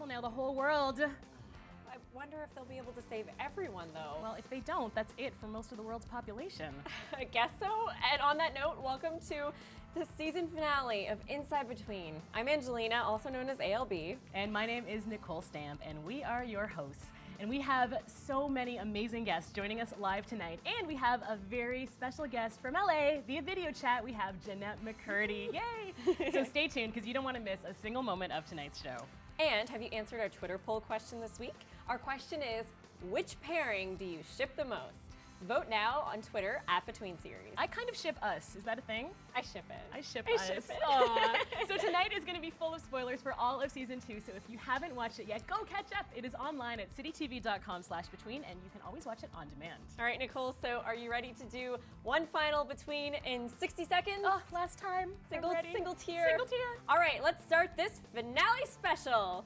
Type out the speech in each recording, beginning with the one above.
people now, the whole world. I wonder if they'll be able to save everyone, though. Well, if they don't, that's it for most of the world's population. I guess so. And on that note, welcome to the season finale of Inside Between. I'm Angelina, also known as ALB. And my name is Nicole Stamp, and we are your hosts. And we have so many amazing guests joining us live tonight. And we have a very special guest from LA via video chat. We have Jeanette McCurdy. Yay! So stay tuned, because you don't want to miss a single moment of tonight's show. And have you answered our Twitter poll question this week? Our question is, which pairing do you ship the most? Vote now on Twitter at Between Series. I kind of ship us. Is that a thing? I ship it. I ship us. Aw. So tonight is going to be full of spoilers for all of season 2. So if you haven't watched it yet, go catch up. It is online at citytv.com/between, and you can always watch it on demand. All right, Nicole, so are you ready to do one final Between in 60 seconds? Oh, last time. Single tier. Single tier. All right, let's start this finale special.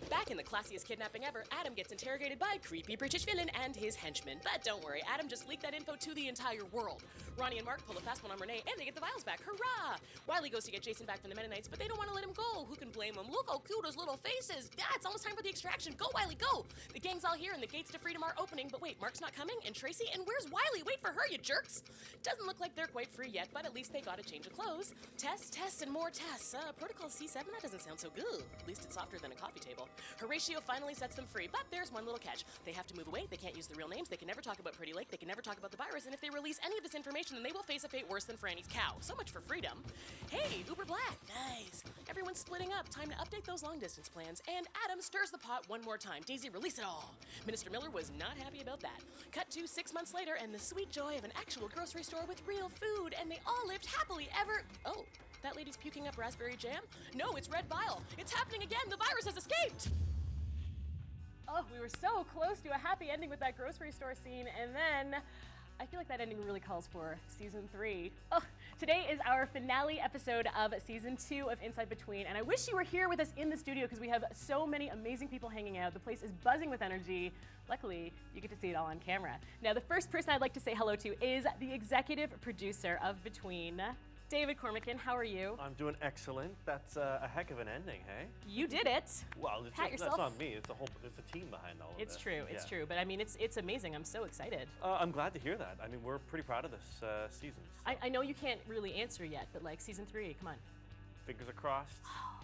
Back in the classiest kidnapping ever, Adam gets interrogated by creepy British villain and his henchmen. But don't worry, Adam just leaked that info to the entire world. Ronnie and Mark pull a fast one on Renee, and they get the vials back. Hurrah! Wiley goes to get Jason back from the Mennonites, but they don't want to let him go. Who can blame them? Look how cute his little face is. Yeah, it's almost time for the extraction. Go, Wiley, go! The gang's all here, and the gates to freedom are opening. But wait, Mark's not coming? And Tracy? And where's Wiley? Wait for her, you jerks! Doesn't look like they're quite free yet, but at least they got a change of clothes. Tests, and more tests. Protocol C7? That doesn't sound so good. At least it's softer than a coffee table. Horatio finally sets them free, but there's one little catch. They have to move away, they can't use the real names, they can never talk about Pretty Lake, they can never talk about the virus, and if they release any of this information, then they will face a fate worse than Franny's cow. So much for freedom. Hey, Uber Black, nice. Everyone's splitting up, time to update those long-distance plans, and Adam stirs the pot one more time. Daisy, release it all. Minister Miller was not happy about that. Cut to 6 months later, and the sweet joy of an actual grocery store with real food, and they all lived happily ever... Oh, that lady's puking up raspberry jam? No, it's red bile. It's happening again, the virus has escaped! Oh, we were so close to a happy ending with that grocery store scene, and then I feel like that ending really calls for season 3. Oh, today is our finale episode of season 2 of Inside Between, and I wish you were here with us in the studio because we have so many amazing people hanging out. The place is buzzing with energy. Luckily, you get to see it all on camera. Now, the first person I'd like to say hello to is the executive producer of Between, David Cormican. How are you? I'm doing excellent. That's a heck of an ending, hey? You did it. Well, Pat that's not me. It's a team behind all of this. It's true. It's true. But I mean, it's amazing. I'm so excited. I'm glad to hear that. I mean, we're pretty proud of this season. So. I know you can't really answer yet, but like season 3, come on. Fingers are crossed,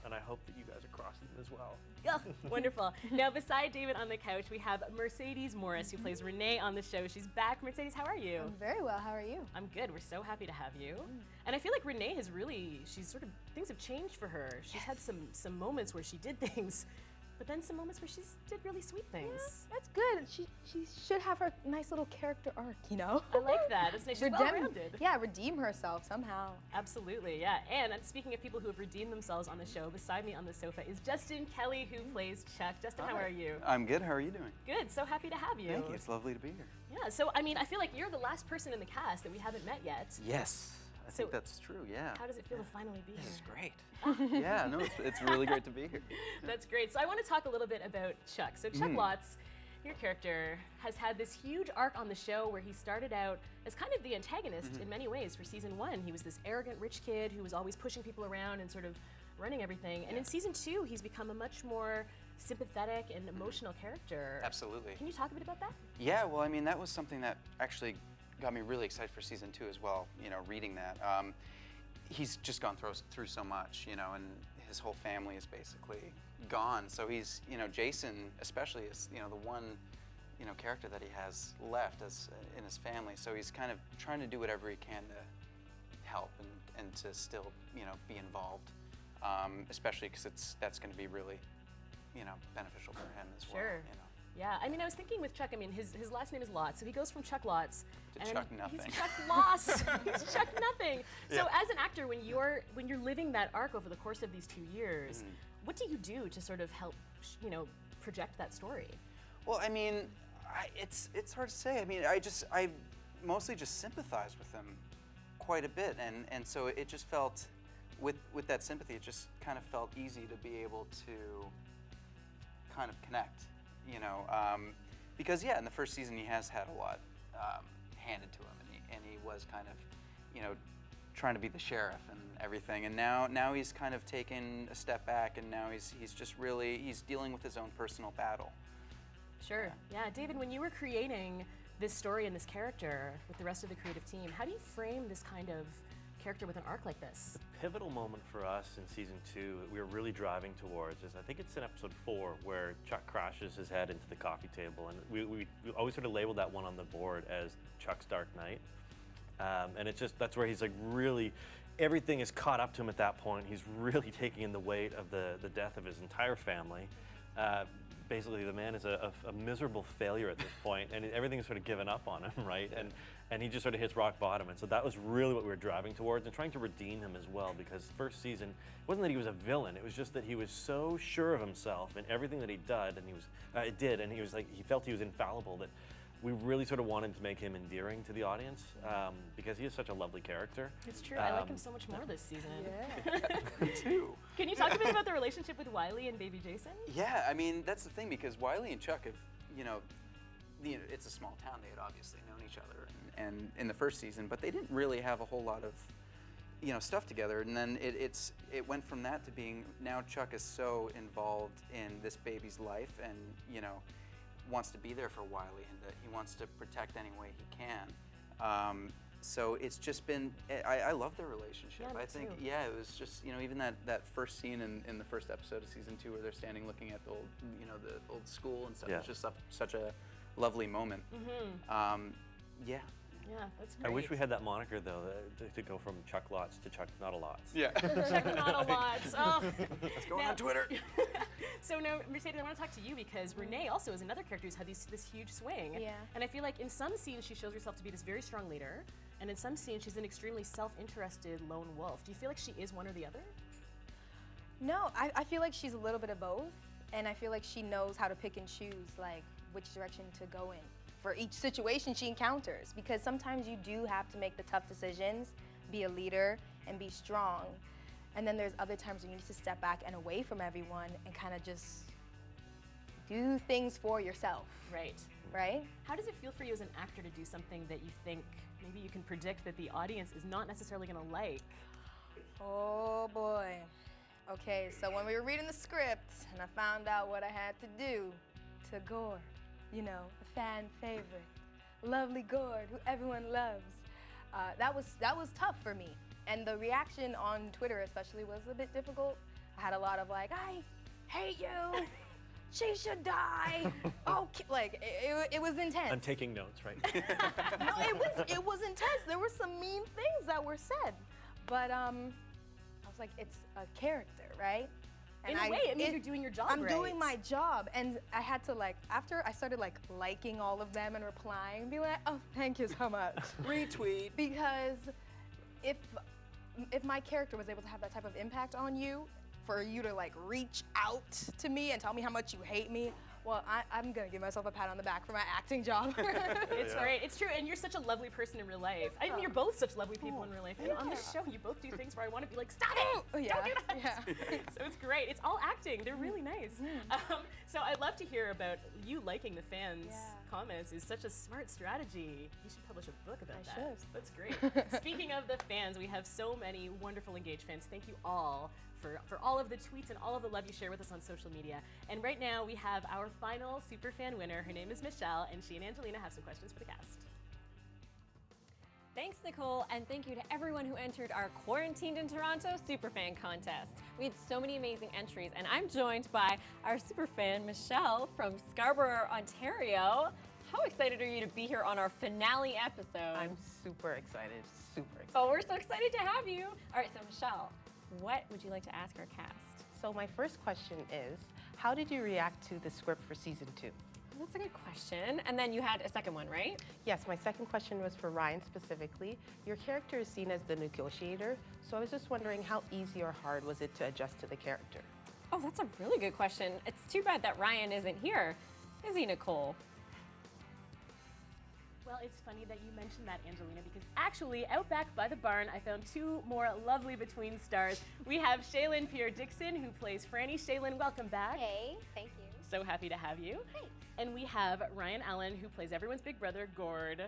and I hope that you guys are crossing them as well. Oh, wonderful. Now, beside David on the couch, we have Mercedes Morris, who plays Renee on the show. She's back. Mercedes, how are you? I'm very well. How are you? I'm good. We're so happy to have you. And I feel like Renee has really, things have changed for her. She's had some moments where she did things, but then some moments where she did really sweet things. Yeah, that's good. She should have her nice little character arc, you know? I like that. That's nice. She's well-rounded. Yeah, redeem herself somehow. Absolutely, yeah. And speaking of people who have redeemed themselves on the show, beside me on the sofa is Justin Kelly, who plays Chuck. Justin, how are you? I'm good. How are you doing? Good. So happy to have you. Thank you. It's lovely to be here. Yeah, so I mean, I feel like you're the last person in the cast that we haven't met yet. Yes. I think that's true, yeah. How does it feel to finally be here? This is great. Yeah, no, it's really great to be here. That's great. So I want to talk a little bit about Chuck. So Chuck Lotz, your character, has had this huge arc on the show where he started out as kind of the antagonist in many ways. For season 1, he was this arrogant rich kid who was always pushing people around and sort of running everything. And in season 2, he's become a much more sympathetic and emotional character. Absolutely. Can you talk a bit about that? Yeah, well, I mean, that was something that actually got me really excited for season 2 as well, you know, reading that. He's just gone through so much, you know, and his whole family is basically gone. So he's, you know, Jason especially is, you know, the one, you know, character that he has left as in his family. So he's kind of trying to do whatever he can to help and to still, you know, be involved, especially because that's going to be really, you know, beneficial for him as well. Sure. You know. Yeah, I mean, I was thinking with Chuck, I mean, his last name is Lotz, so he goes from Chuck Lotz to Chuck Nothing. He's Chuck Loss. He's Chuck Nothing. So as an actor, when you're living that arc over the course of these 2 years, what do you do to sort of help, you know, project that story? Well, I mean, it's hard to say. I mean, I mostly just sympathize with him quite a bit, and so it just felt, with that sympathy, it just kind of felt easy to be able to kind of connect. You know, because in the first season he has had a lot handed to him, and he was kind of, you know, trying to be the sheriff and everything. And now he's kind of taken a step back, and now he's just really, he's dealing with his own personal battle. Sure. Yeah, David, when you were creating this story and this character with the rest of the creative team, how do you frame this kind of character with an arc like this? The pivotal moment for us in season 2, we were really driving towards is, I think it's in episode 4, where Chuck crashes his head into the coffee table, and we always sort of labeled that one on the board as Chuck's Dark Night. And it's just, that's where he's like really, everything is caught up to him at that point. He's really taking in the weight of the death of his entire family. Basically, the man is a miserable failure at this point, and everything's sort of given up on him, right? And he just sort of hits rock bottom. And so that was really what we were driving towards, and trying to redeem him as well, because first season, it wasn't that he was a villain, it was just that he was so sure of himself in everything that he did, and he was like, he felt he was infallible, that we really sort of wanted to make him endearing to the audience, because he is such a lovely character. It's true. I like him so much more this season. Yeah. Me too. Can you talk a bit about the relationship with Wiley and baby Jason? Yeah, I mean, that's the thing, because Wiley and Chuck have, it's a small town. They had obviously known each other and in the first season, but they didn't really have a whole lot of, stuff together. And then it went from that to being, now Chuck is so involved in this baby's life, and, wants to be there for Wiley, and that he wants to protect any way he can. So it's just been, I love their relationship. Yeah, me I think, too. yeah, it was just, even that first scene in the first episode of season 2, where they're standing looking at the old, the old school and stuff. Yeah. It's just such a lovely moment. Yeah. Yeah, that's great. I wish we had that moniker, though, to go from Chuck Lots to Chuck Not a Lots. Yeah. Check not a lot. Oh. Let's go Now- on Twitter. So now, Mercedes, I want to talk to you, because Renee also is another character who's had this huge swing. Yeah. And I feel like in some scenes she shows herself to be this very strong leader, and in some scenes she's an extremely self-interested lone wolf. Do you feel like she is one or the other? No, I feel like she's a little bit of both, and I feel like she knows how to pick and choose, like, which direction to go in for each situation she encounters, because sometimes you do have to make the tough decisions, be a leader, and be strong. And then there's other times when you need to step back and away from everyone and kind of just do things for yourself, Right. right? How does it feel for you as an actor to do something that you think maybe you can predict that the audience is not necessarily going to like? Oh boy. Okay, so when we were reading the script and I found out what I had to do to Gord, a fan favorite, lovely Gord, who everyone loves, that was tough for me. And the reaction on Twitter especially was a bit difficult. I had a lot of like, I hate you, she should die. It was intense. I'm taking notes, right? No, it was intense. There were some mean things that were said, but I was like, it's a character, right? In a way, it means you're doing your job I'm right. doing my job, and I had to after I started liking all of them and replying, be like, oh, thank you so much. Retweet. Because if my character was able to have that type of impact on you, for you to reach out to me and tell me how much you hate me, well, I'm gonna give myself a pat on the back for my acting job. It's great. It's true, and you're such a lovely person in real life. I mean, you're both such lovely people in real life. And on this show, you both do things where I want to be like, stop it! Oh, yeah, Don't do that! yeah. So it's great. It's all acting. They're really nice. So I'd love to hear about you liking the fans' comments is such a smart strategy. You should publish a book about that. should. That's great. Speaking of the fans, we have so many wonderful engaged fans. Thank you all for all of the tweets and all of the love you share with us on social media. And right now we have our final superfan winner. Her name is Michelle, and she and Angelina have some questions for the cast. Thanks, Nicole, and thank you to everyone who entered our Quarantined in Toronto Superfan contest. We had so many amazing entries, and I'm joined by our superfan, Michelle, from Scarborough, Ontario. How excited are you to be here on our finale episode? I'm super excited, super excited. Oh, we're so excited to have you. All right, so Michelle, what would you like to ask our cast? So my first question is, how did you react to the script for season 2? That's a good question. And then you had a second one, right? Yes, my second question was for Ryan specifically. Your character is seen as the negotiator, so I was just wondering how easy or hard was it to adjust to the character? Oh, that's a really good question. It's too bad that Ryan isn't here. Is he, Nicole? Well, it's funny that you mentioned that, Angelina, because actually, out back by the barn, I found two more lovely between stars. We have Shaylin Pierre-Dixon, who plays Franny. Shaylin, welcome back. Hey, thank you. So happy to have you. Thanks. And we have Ryan Allen, who plays everyone's big brother, Gord.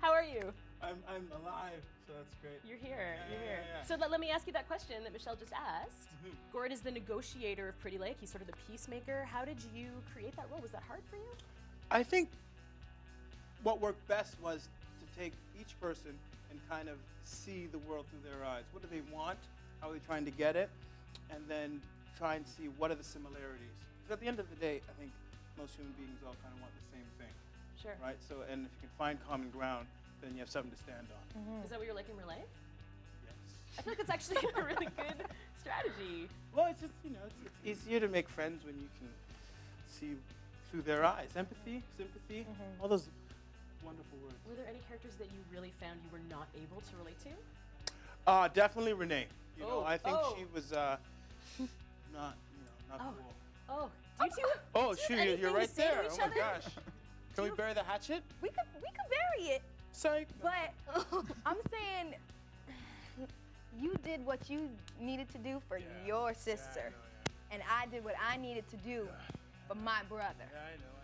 How are you? I'm alive, so that's great. You're here. You're here. Yeah. So let me ask you that question that Michelle just asked. Gord is the negotiator of Pretty Lake. He's sort of the peacemaker. How did you create that role? Was that hard for you? I think what worked best was to take each person and kind of see the world through their eyes. What do they want? How are they trying to get it? And then try and see what are the similarities. Because at the end of the day, I think most human beings all kind of want the same thing, Sure. right? So, and if you can find common ground, then you have something to stand on. Is that what you're like in real life? Yes. I feel like that's actually a really good strategy. Well, it's just, it's easier to make friends when you can see through their eyes. Empathy, sympathy, all those wonderful words. Were there any characters that you really found you were not able to relate to? Definitely Renee. I think Oh. she was not Oh. cool. Oh, do you two? Oh, do you have shoot, anything you're to right say to there. each Oh my other? gosh. Can we bury the hatchet? We could bury it, Psych. but I'm saying you did what you needed to do for your sister, and I did what I needed to do for my brother. Yeah, I know.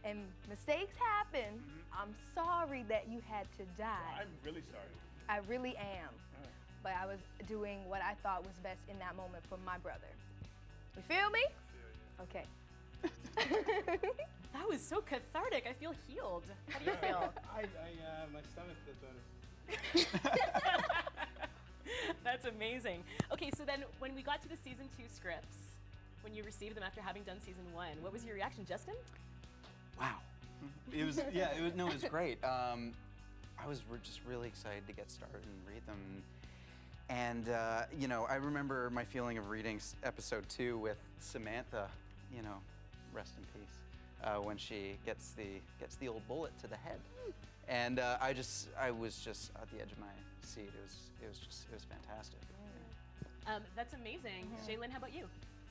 And mistakes happen. I'm sorry that you had to die. I'm really sorry. I really am. But I was doing what I thought was best in that moment for my brother. You feel me? Okay. That was so cathartic. I feel healed. How do you feel? My stomach feels better. That's amazing. Okay, so then when we got to the season 2 scripts, when you received them after having done season 1, what was your reaction, Justin? Wow. It was it was great. I was just really excited to get started and read them. And I remember my feeling of reading episode 2 with Samantha, rest in peace, when she gets the old bullet to the head. And I was just at the edge of my seat. It was fantastic. That's amazing. Shaylin, how about you?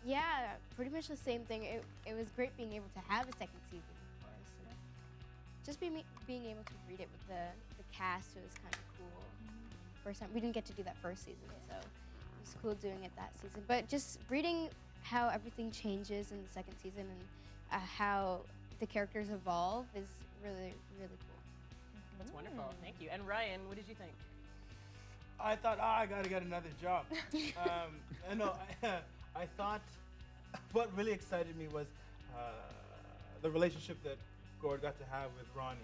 Yeah, pretty much the same thing. It was great being able to have a second season, of course. And just being able to read it with the cast was kind of cool. First time we didn't get to do that first season, so it was cool doing it that season. But just reading how everything changes in the second season and how the characters evolve is really, really cool. That's wonderful. Thank you. And Ryan, what did you think? I thought, I gotta get another job. I thought what really excited me was the relationship that Gord got to have with Ronnie.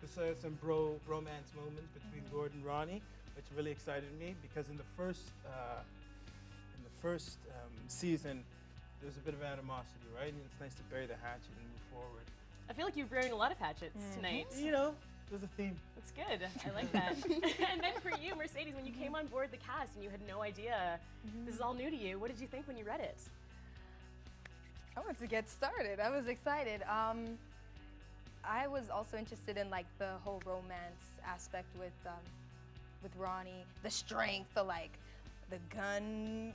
There's some bromance moments between Gord and Ronnie, which really excited me because in the first season, there's a bit of animosity, right? And it's nice to bury the hatchet and move forward. I feel like you're bearing a lot of hatchets tonight. There's a theme. That's good. I like that. And then for you, Mercedes, when you came on board the cast and you had no idea this is all new to you, what did you think when you read it? I wanted to get started. I was excited. I was also interested in the whole romance aspect with Ronnie, the strength, the gun.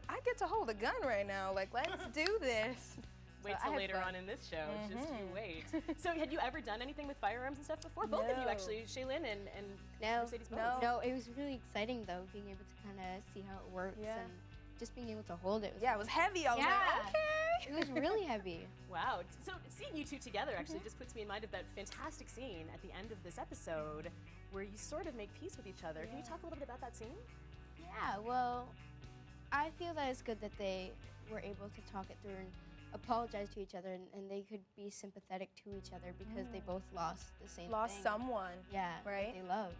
I get to hold a gun right now. Let's do this. Wait So I till had later fun. on in this show. Just you wait. So had you ever done anything with firearms and stuff before? Both of you No. actually, Shaylin and No, Mercedes both. no, it was really exciting though, being able to kind of see how it works Yeah. and just being able to hold it. Yeah, it was heavy. I was like, okay. It was really heavy. Wow. So seeing you two together actually just puts me in mind of that fantastic scene at the end of this episode where you sort of make peace with each other. Can you talk a little bit about that scene? Yeah, well, I feel that it's good that they were able to talk it through and apologize to each other and they could be sympathetic to each other because they both lost the same Lost thing. someone. Yeah, right? that they love.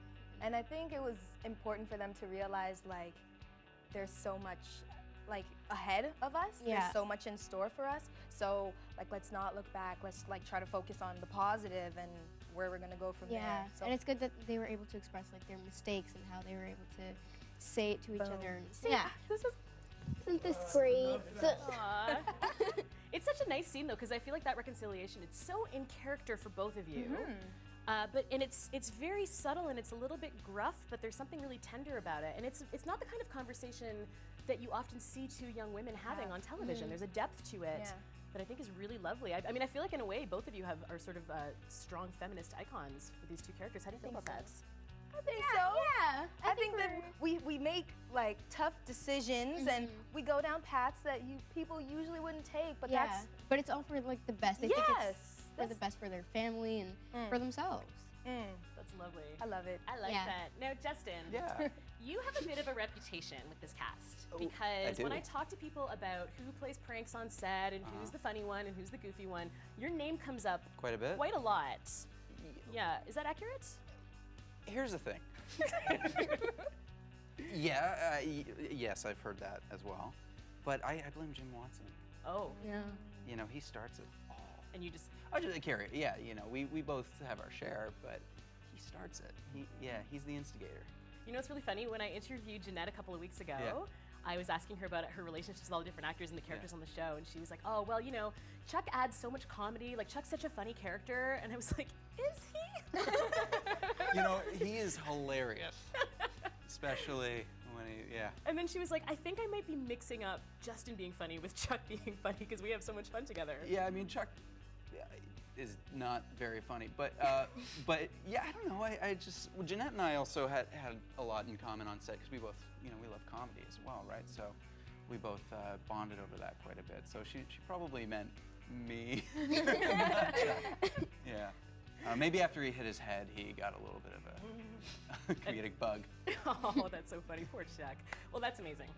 And I think it was important for them to realize there's so much ahead of us. Yeah. There's so much in store for us. So let's not look back. Let's try to focus on the positive and where we're gonna go from Yeah, there. So and it's good that they were able to express their mistakes and how they were able to say it to each Boom. other. And, See, yeah, this is isn't this great? Aww. It's such a nice scene though, because I feel like that reconciliation, it's so in character for both of you. And it's very subtle and it's a little bit gruff, but there's something really tender about it. And it's not the kind of conversation that you often see two young women having on television. There's a depth to it that I think is really lovely. I mean, I feel like in a way, both of you are sort of strong feminist icons for these two characters. How do you feel about that? I think so. Yeah, I think that we make tough decisions and we go down paths that people usually wouldn't take. But yeah, that's but it's all for the best. They think yes. it's for the best for their family and for themselves. That's lovely. I love it. I like Yeah. that. Now, Justin, Yeah. you have a bit of a reputation with this cast Oh, because I when do. I talk to people about who plays pranks on set and who's the funny one and who's the goofy one, your name comes up Quite a bit. quite a lot. Yeah, is that accurate? Here's the thing. Yes, I've heard that as well. But I blame Jim Watson. Oh, Yeah. You know, he starts it all. and you just I just carry it. Yeah, you know, we both have our share, but he starts it. He's the instigator. You know what's really funny? When I interviewed Jeanette a couple of weeks ago, Yeah. I was asking her about her relationships with all the different actors and the characters on the show, and she was like, "Oh, well, you know, Chuck adds so much comedy. Like Chuck's such a funny character." And I was like, "Is he?" You know, he is hilarious. Especially when And then she was like, "I think I might be mixing up Justin being funny with Chuck being funny because we have so much fun together." Yeah, I mean, Chuck is not very funny, but yeah, I don't know. I just Jeanette and I also had a lot in common on set because we both, you know, we love comedy as well, right? So we both bonded over that quite a bit. So she probably meant me. Yeah. Maybe after he hit his head, he got a little bit of a comedic bug. Oh, that's so funny. Poor Chuck. Well, that's amazing.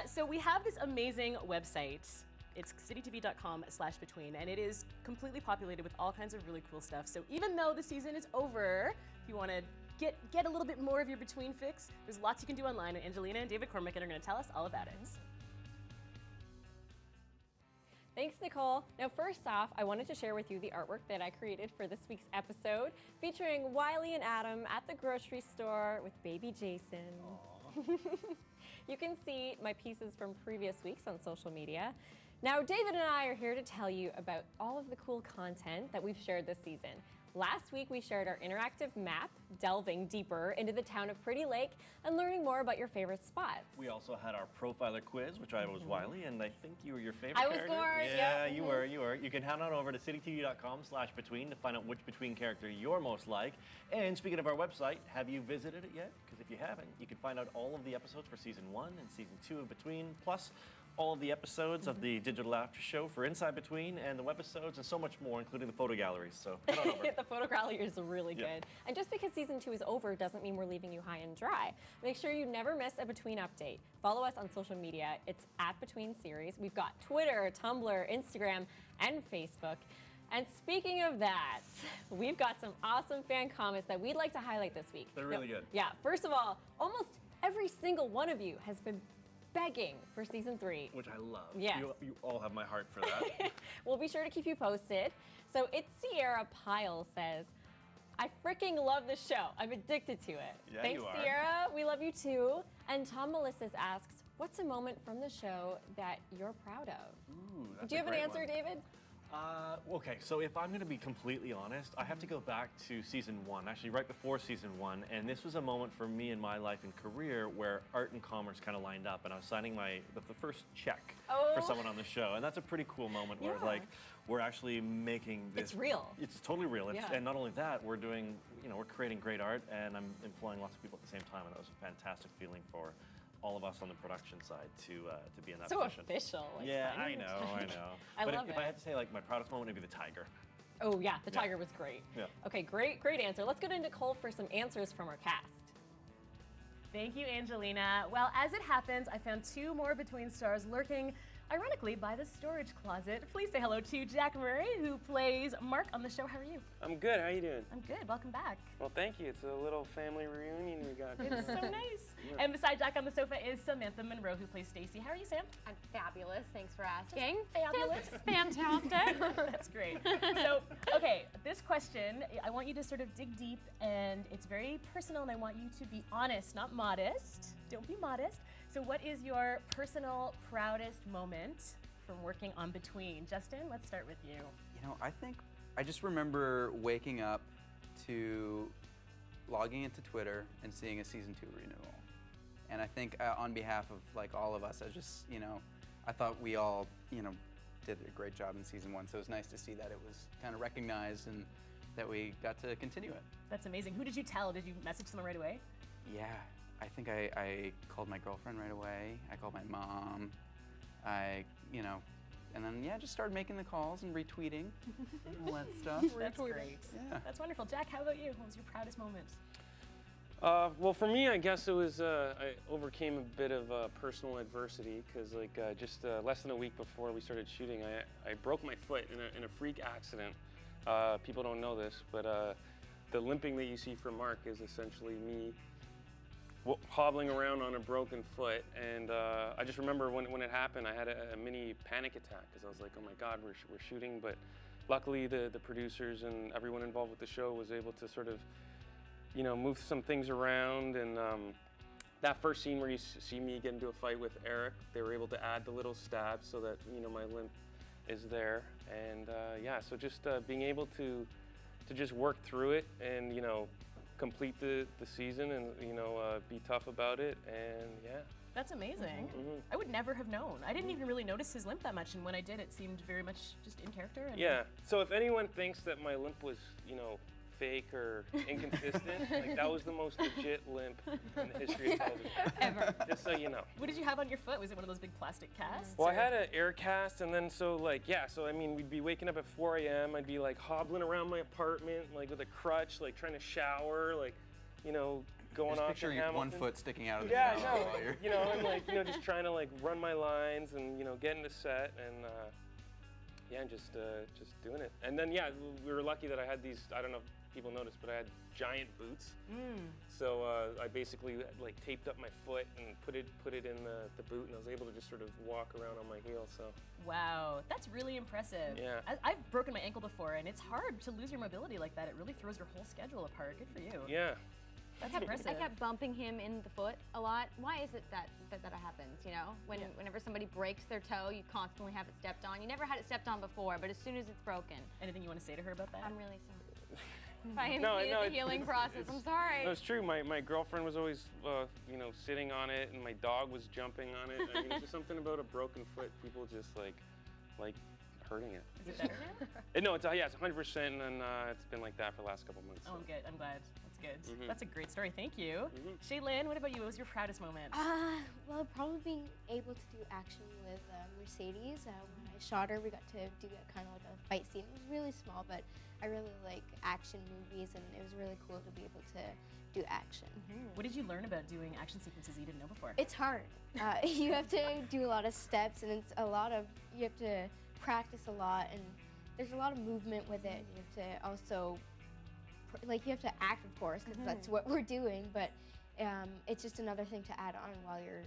So we have this amazing website. It's citytv.com/between, and it is completely populated with all kinds of really cool stuff. So even though the season is over, if you want to get a little bit more of your between fix, there's lots you can do online, and Angelina and David Cormack are going to tell us all about it. Thanks, Nicole. Now, first off, I wanted to share with you the artwork that I created for this week's episode, featuring Wiley and Adam at the grocery store with baby Jason. You can see my pieces from previous weeks on social media. Now, David and I are here to tell you about all of the cool content that we've shared this season. Last week, we shared our interactive map, delving deeper into the town of Pretty Lake and learning more about your favorite spots. We also had our profiler quiz, which I was Wiley, and I think you were your favorite I was character. Gord, Yeah, yep. you were. You can head on over to citytv.com/between to find out which between character you're most like. And speaking of our website, have you visited it yet? Because if you haven't, you can find out all of the episodes for season 1 and season 2 of Between, plus all of the episodes of the digital after show for Inside Between and the webisodes and so much more, including the photo galleries. So head on over. The photo gallery is really Yeah. good. And just because season 2 is over doesn't mean we're leaving you high and dry. Make sure you never miss a Between update. Follow us on social media. It's at Between Series. We've got Twitter, Tumblr, Instagram, and Facebook. And speaking of that, we've got some awesome fan comments that we'd like to highlight this week. They're really good. Yeah, first of all, almost every single one of you has been begging for season 3. Which I love. Yes. You all have my heart for that. We'll be sure to keep you posted. So it's Sierra Pyle says, I freaking love the show. I'm addicted to it. Yeah, Thanks, you are. Sierra. We love you too. And Tom Melissa's asks, what's a moment from the show that you're proud of? Ooh, that's Do you a have an great answer, one. David? Okay, so if I'm going to be completely honest, I have to go back to season 1, actually right before season 1, and this was a moment for me in my life and career where art and commerce kind of lined up, and I was signing the first check for Oh. someone on the show, and that's a pretty cool moment where it's Yeah. like we're actually making this. It's real. It's totally real, Yeah. and not only that, we're doing, we're creating great art, and I'm employing lots of people at the same time, and that was a fantastic feeling for all of us on the production side to be in that So position. official. Like Yeah, signing I the know. check. I But love if it. I had to say like my proudest moment, it'd be the tiger. Oh yeah, the Yeah. tiger was great. Yeah. Okay, great answer. Let's go to Nicole for some answers from our cast. Thank you, Angelina. Well, as it happens, I found 2 more Between Stars lurking, ironically, by the storage closet. Please say hello to Jack Murray, who plays Mark on the show. How are you? I'm good. How you doing? I'm good. Welcome back. Well, thank you. It's a little family reunion we got. It's so nice. And beside Jack on the sofa is Samantha Monroe, who plays Stacy. How are you, Sam? I'm fabulous. Thanks for asking. Fabulous. Fantastic. That's great. So, okay, this question, I want you to sort of dig deep, and it's very personal, and I want you to be honest, not modest. Don't be modest. So what is your personal proudest moment from working on Between? Justin, let's start with you. You know, I think I just remember waking up to logging into Twitter and seeing a season 2 renewal. And I think on behalf of like all of us, I thought we all, did a great job in season 1. So it was nice to see that it was kind of recognized and that we got to continue it. That's amazing. Who did you tell? Did you message someone right away? Yeah, I think I called my girlfriend right away. I called my mom. I, And then, yeah, just started making the calls and retweeting and all that stuff. That's great. Yeah. That's wonderful. Jack, how about you? What was your proudest moment? Well, for me, I guess it was I overcame a bit of personal adversity because, like, just less than a week before we started shooting, I broke my foot in a freak accident. People don't know this, but the limping that you see from Mark is essentially me hobbling around on a broken foot. And I just remember when it happened, I had a mini panic attack because I was like, oh my God, we're shooting. But luckily, the producers and everyone involved with the show was able to sort of, you know, move some things around. And that first scene where you see me get into a fight with Eric, they were able to add the little stabs so that, you know, my limp is there. And yeah, so just being able to just work through it and, you know, complete the season and, you know, be tough about it. And yeah. That's amazing. Mm-hmm. I would never have known. I didn't even really notice his limp that much, and when I did, it seemed very much just in character. And Yeah. So if anyone thinks that my limp was, you know, fake or inconsistent, like that was the most legit limp in the history of television. Ever. Just so you know. What did you have on your foot? Was it one of those big plastic casts? Well, I or- had an air cast, and then so like, yeah, so I mean, we'd be waking up at 4 a.m. I'd be like hobbling around my apartment, like with a crutch, like trying to shower, like, you know, going Just off picture to your one Hamilton. foot sticking out of the Yeah, shower no, while you're... you know, and like, you know, just trying to like run my lines and, you know, get into set and, yeah, and just doing it. And then, yeah, we were lucky that I had these, I don't know if people noticed, but I had giant boots. So I basically like taped up my foot and put it in the boot, and I was able to just sort of walk around on my heel, so. Wow, that's really impressive. Yeah. I've broken my ankle before, and it's hard to lose your mobility like that. It really throws your whole schedule apart. Good for you. Yeah. That's impressive. I kept bumping him in the foot a lot. Why is it that happens, you know? Whenever somebody breaks their toe, you constantly have it stepped on. You never had it stepped on before, but as soon as it's broken. Anything you want to say to her about that? I'm really sorry. If I No, impeded no, the healing process, I'm sorry. No, it's true. My girlfriend was always, you know, sitting on it, and my dog was jumping on it. I mean, there's just something about a broken foot. People just like hurting it. Is it better now? No, it's yeah, it's 100%, and it's been like that for the last couple months. Oh, I'm good. I'm glad. That's good. Mhm. That's a great story. Thank you. Shaylin, what about you? What was your proudest moment? Well, probably being able to do action with Mercedes. When I shot her, we got to do kind of like a fight scene. It was really small, but I really like action movies, and it was really cool to be able to do action. What did you learn about doing action sequences you didn't know before? It's hard. You have to do a lot of steps, and it's a lot of, you have to practice a lot, and there's a lot of movement with it. You have to also, like, you have to act, of course, because that's what we're doing, but it's just another thing to add on while you're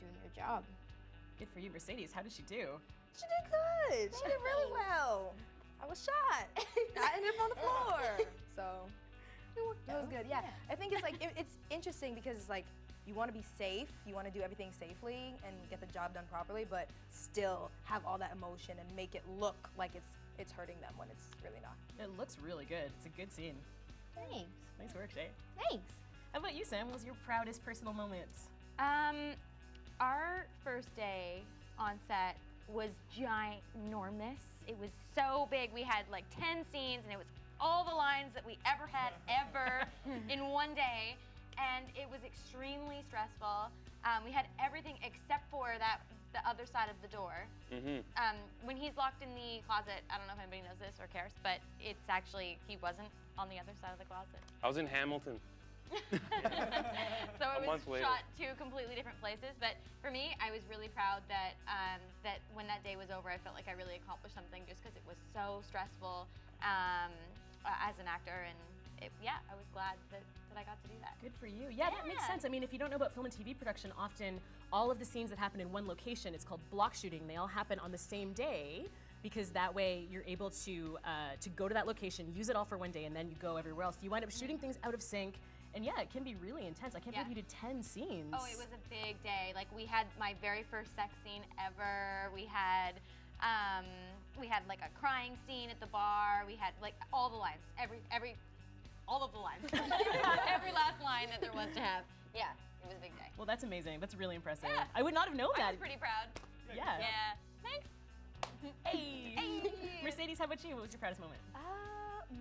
doing your job. Good for you, Mercedes. How did she do? She did good. She did really well. I was shot. I ended up on the floor. So it was good. Yeah. I think it's like it's interesting because it's like you want to be safe, you want to do everything safely and get the job done properly, but still have all that emotion and make it look like it's hurting them when it's really not. It looks really good. It's a good scene. Thanks. Nice work, Shay. Thanks. How about you, Sam? What was your proudest personal moment? Our first day on set was ginormous. It was so big. We had like 10 scenes, and it was all the lines that we ever had ever in one day, and it was extremely stressful. We had everything except for the other side of the door. When he's locked in the closet, I don't know if anybody knows this or cares, but it's actually, he wasn't on the other side of the closet. I was in Hamilton. So it was month later. shot two completely different places, but for me, I was really proud that that when that day was over, I felt like I really accomplished something just because it was so stressful as an actor, and I was glad that I got to do that. Good for you. Yeah, that makes sense. I mean, if you don't know about film and TV production, often all of the scenes that happen in one location, it's called block shooting. They all happen on the same day, because that way you're able to go to that location, use it all for one day, and then you go everywhere else. You wind up shooting things out of sync. And yeah, it can be really intense. I can't believe you did 10 scenes. Oh, it was a big day. Like, we had my very first sex scene ever. We had like a crying scene at the bar. We had like all the lines, all of the lines, every last line that there was to have. Yeah, it was a big day. Well, that's amazing. That's really impressive. Yeah. I would not have known I that. was pretty proud. Yeah. Yeah. Thanks. Hey. Hey. Mercedes, how about you? What was your proudest moment?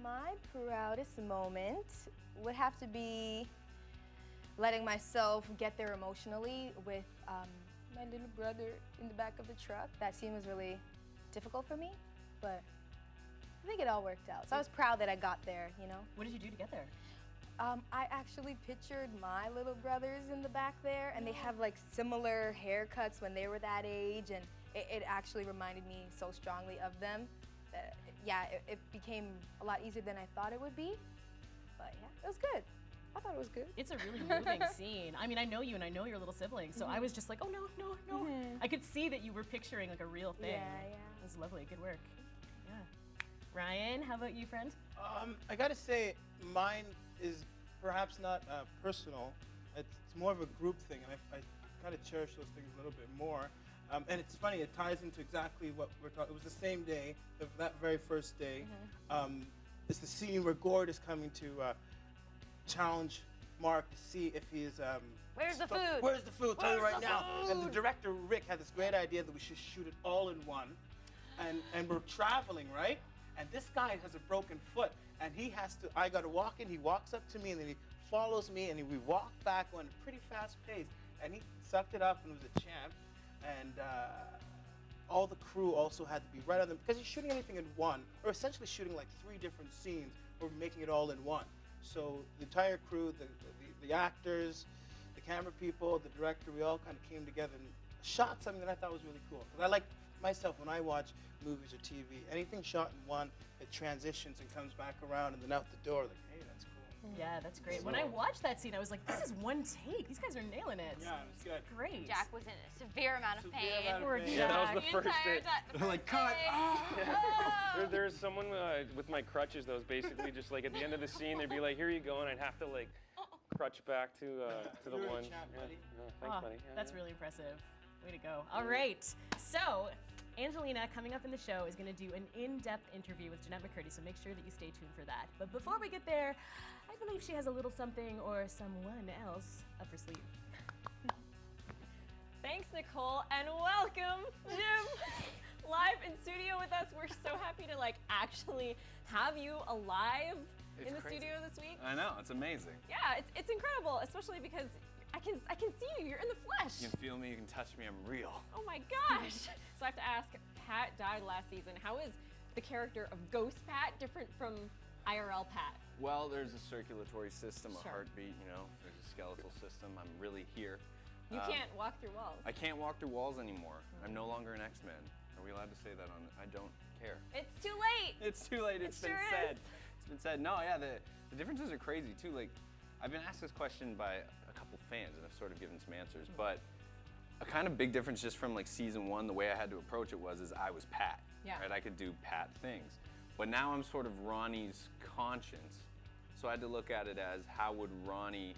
My proudest moment would have to be letting myself get there emotionally with my little brother in the back of the truck. That scene was really difficult for me, but I think it all worked out. So I was proud that I got there, you know? What did you do to get there? I actually pictured my little brothers in the back there, and they have like similar haircuts when they were that age, and it actually reminded me so strongly of them that, yeah, it became a lot easier than I thought it would be. But yeah, it was good. I thought it was good. It's a really moving scene. I mean, I know you and I know your little siblings, so I was just like, oh no, no, no. I could see that you were picturing like a real thing. Yeah, yeah. It was lovely. Good work. Yeah. Ryan, how about you, friend? I gotta say, mine is perhaps not personal. It's more of a group thing, and I kind of cherish those things a little bit more. And it's funny, it ties into exactly what we're talking. It was the same day, that very first day. It's the scene where Gord is coming to challenge Mark to see if he's. Where's the food? Where's the food? Tell you Where's right the now. And the food? director Rick had this great idea that we should shoot it all in one, and we're traveling, right? And this guy has a broken foot, and he has to. I got to walk in. He walks up to me, and then he follows me, and we walk back on a pretty fast pace. And he sucked it up and was a champ. And all the crew also had to be right on them because you're shooting anything in one, or essentially shooting like 3 different scenes, or making it all in one. So the entire crew, the actors, the camera people, the director, we all kind of came together and shot something that I thought was really cool. Because I like myself, when I watch movies or TV, anything shot in one, it transitions and comes back around and then out the door, like, hey, that's cool. Yeah, that's great. When I watched that scene, I was like, this is one take. These guys are nailing it. Yeah, it's good. Great. Jack was in a severe amount of pain. Poor The Jack. Yeah, that was the first entire day. time. the They're like, first cut. day. Ah. There's someone with my crutches that was basically just like at the end of the scene, they'd be like, here you go, and I'd have to like crutch back to the You're a one. champ, buddy. Thanks, Oh, buddy. Yeah, that's yeah. really impressive. Way to go. All right. So, Angelina, coming up in the show, is going to do an in-depth interview with Jeanette McCurdy, so make sure that you stay tuned for that. But before we get there, I believe she has a little something or someone else up her sleeve. Thanks, Nicole, and welcome, Jim, live in studio with us. We're so happy to like actually have you alive It's in the crazy. studio this week. I know, it's amazing. Yeah, it's incredible, especially because I can see you. You're in the flesh. You can feel me, you can touch me, I'm real. Oh my gosh! So I have to ask, Pat died last season. How is the character of Ghost Pat different from IRL Pat? Well, there's a circulatory system, a Sure. heartbeat, you know, there's a skeletal system. I'm really here. You can't walk through walls. I can't walk through walls anymore. I'm no longer an X-Men. Are we allowed to say that on I don't care. It's too late. It's too late, it's It been sure said. is. It's been said. No, yeah, the differences are crazy too. Like, I've been asked this question by a couple fans and I've sort of given some answers, but a kind of big difference just from like season 1, the way I had to approach it was I was Pat, Yeah. right? I could do Pat things. But now I'm sort of Ronnie's conscience. So I had to look at it as how would Ronnie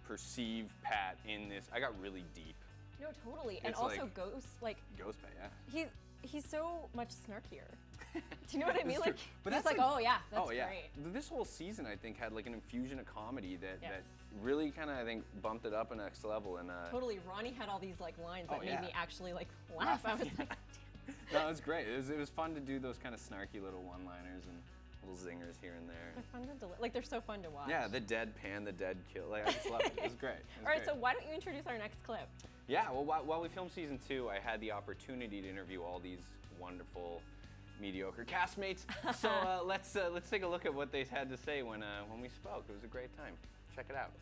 perceive Pat in this? I got really deep. No, totally. And It's also like- Ghost, like Ghost Pat, yeah. he's so much snarkier. Do you know what I mean? It's true. Like, But he's that's like, oh yeah, that's oh yeah. great. This whole season, I think, had like an infusion of comedy that Yes. really kind of, I think, bumped it up a next level. And Totally, Ronnie had all these like lines that Oh, made yeah. me actually like laugh. I was like, no, it was great. It was fun to do those kind of snarky little one-liners and little zingers here and there. they're fun to like they're so fun to watch. Yeah, the deadpan, the dead kill. Like, I just love it. It was great. It was All right, great. so why don't you introduce our next clip? Yeah, well, while we filmed season 2, I had the opportunity to interview all these wonderful, mediocre castmates. So let's take a look at what they had to say when we spoke. It was a great time. Check it out.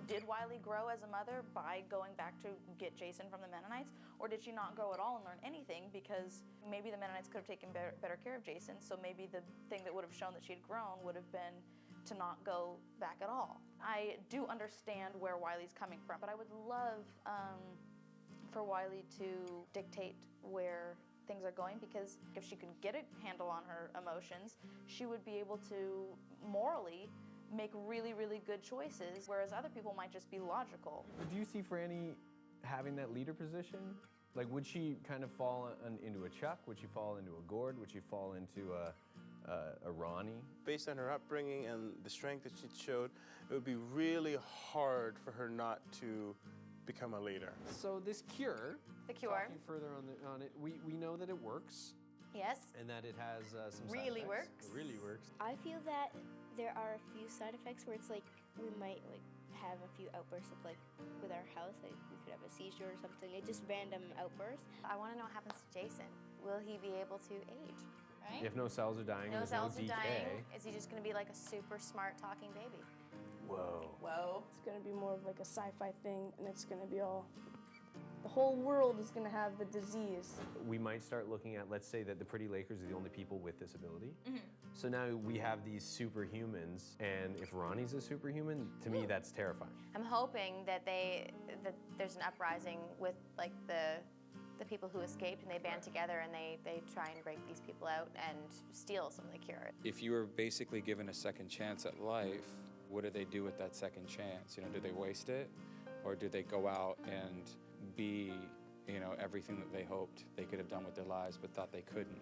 Did Wiley grow as a mother by going back to get Jason from the Mennonites, or did she not grow at all and learn anything because maybe the Mennonites could have taken better care of Jason, so maybe the thing that would have shown that she had grown would have been to not go back at all. I do understand where Wiley's coming from, but I would love for Wiley to dictate where things are going, because if she could get a handle on her emotions, she would be able to morally make really, really good choices, whereas other people might just be logical. Do you see Franny having that leader position? Like, would she kind of fall into a Chuck? Would she fall into a Gord? Would she fall into a Ronnie? Based on her upbringing and the strength that she showed, it would be really hard for her not to become a leader. So this cure, The cure. talking further on it, we know that it works Yes. and that it has some side Really effects. works. It really works. I feel that there are a few side effects where it's like we might like have a few outbursts of like with our house, like we could have a seizure or something. It's just random outbursts. I want to know what happens to Jason. Will he be able to age? Right? If no cells are dying, No there's cells no are decay. dying. Is he just going to be like a super smart talking baby? Whoa. Whoa. It's gonna be more of like a sci-fi thing, and it's gonna be all. The whole world is gonna have the disease. We might start looking at, let's say that the Pretty Lakers are the only people with this ability. Mm-hmm. So now we have these superhumans, and if Ronnie's a superhuman, to me that's terrifying. I'm hoping that there's an uprising with like the people who escaped, and they band together and they try and break these people out and steal some of the cure. If you were basically given a second chance at life, what do they do with that second chance? You know, do they waste it, or do they go out and be, you know, everything that they hoped they could have done with their lives but thought they couldn't?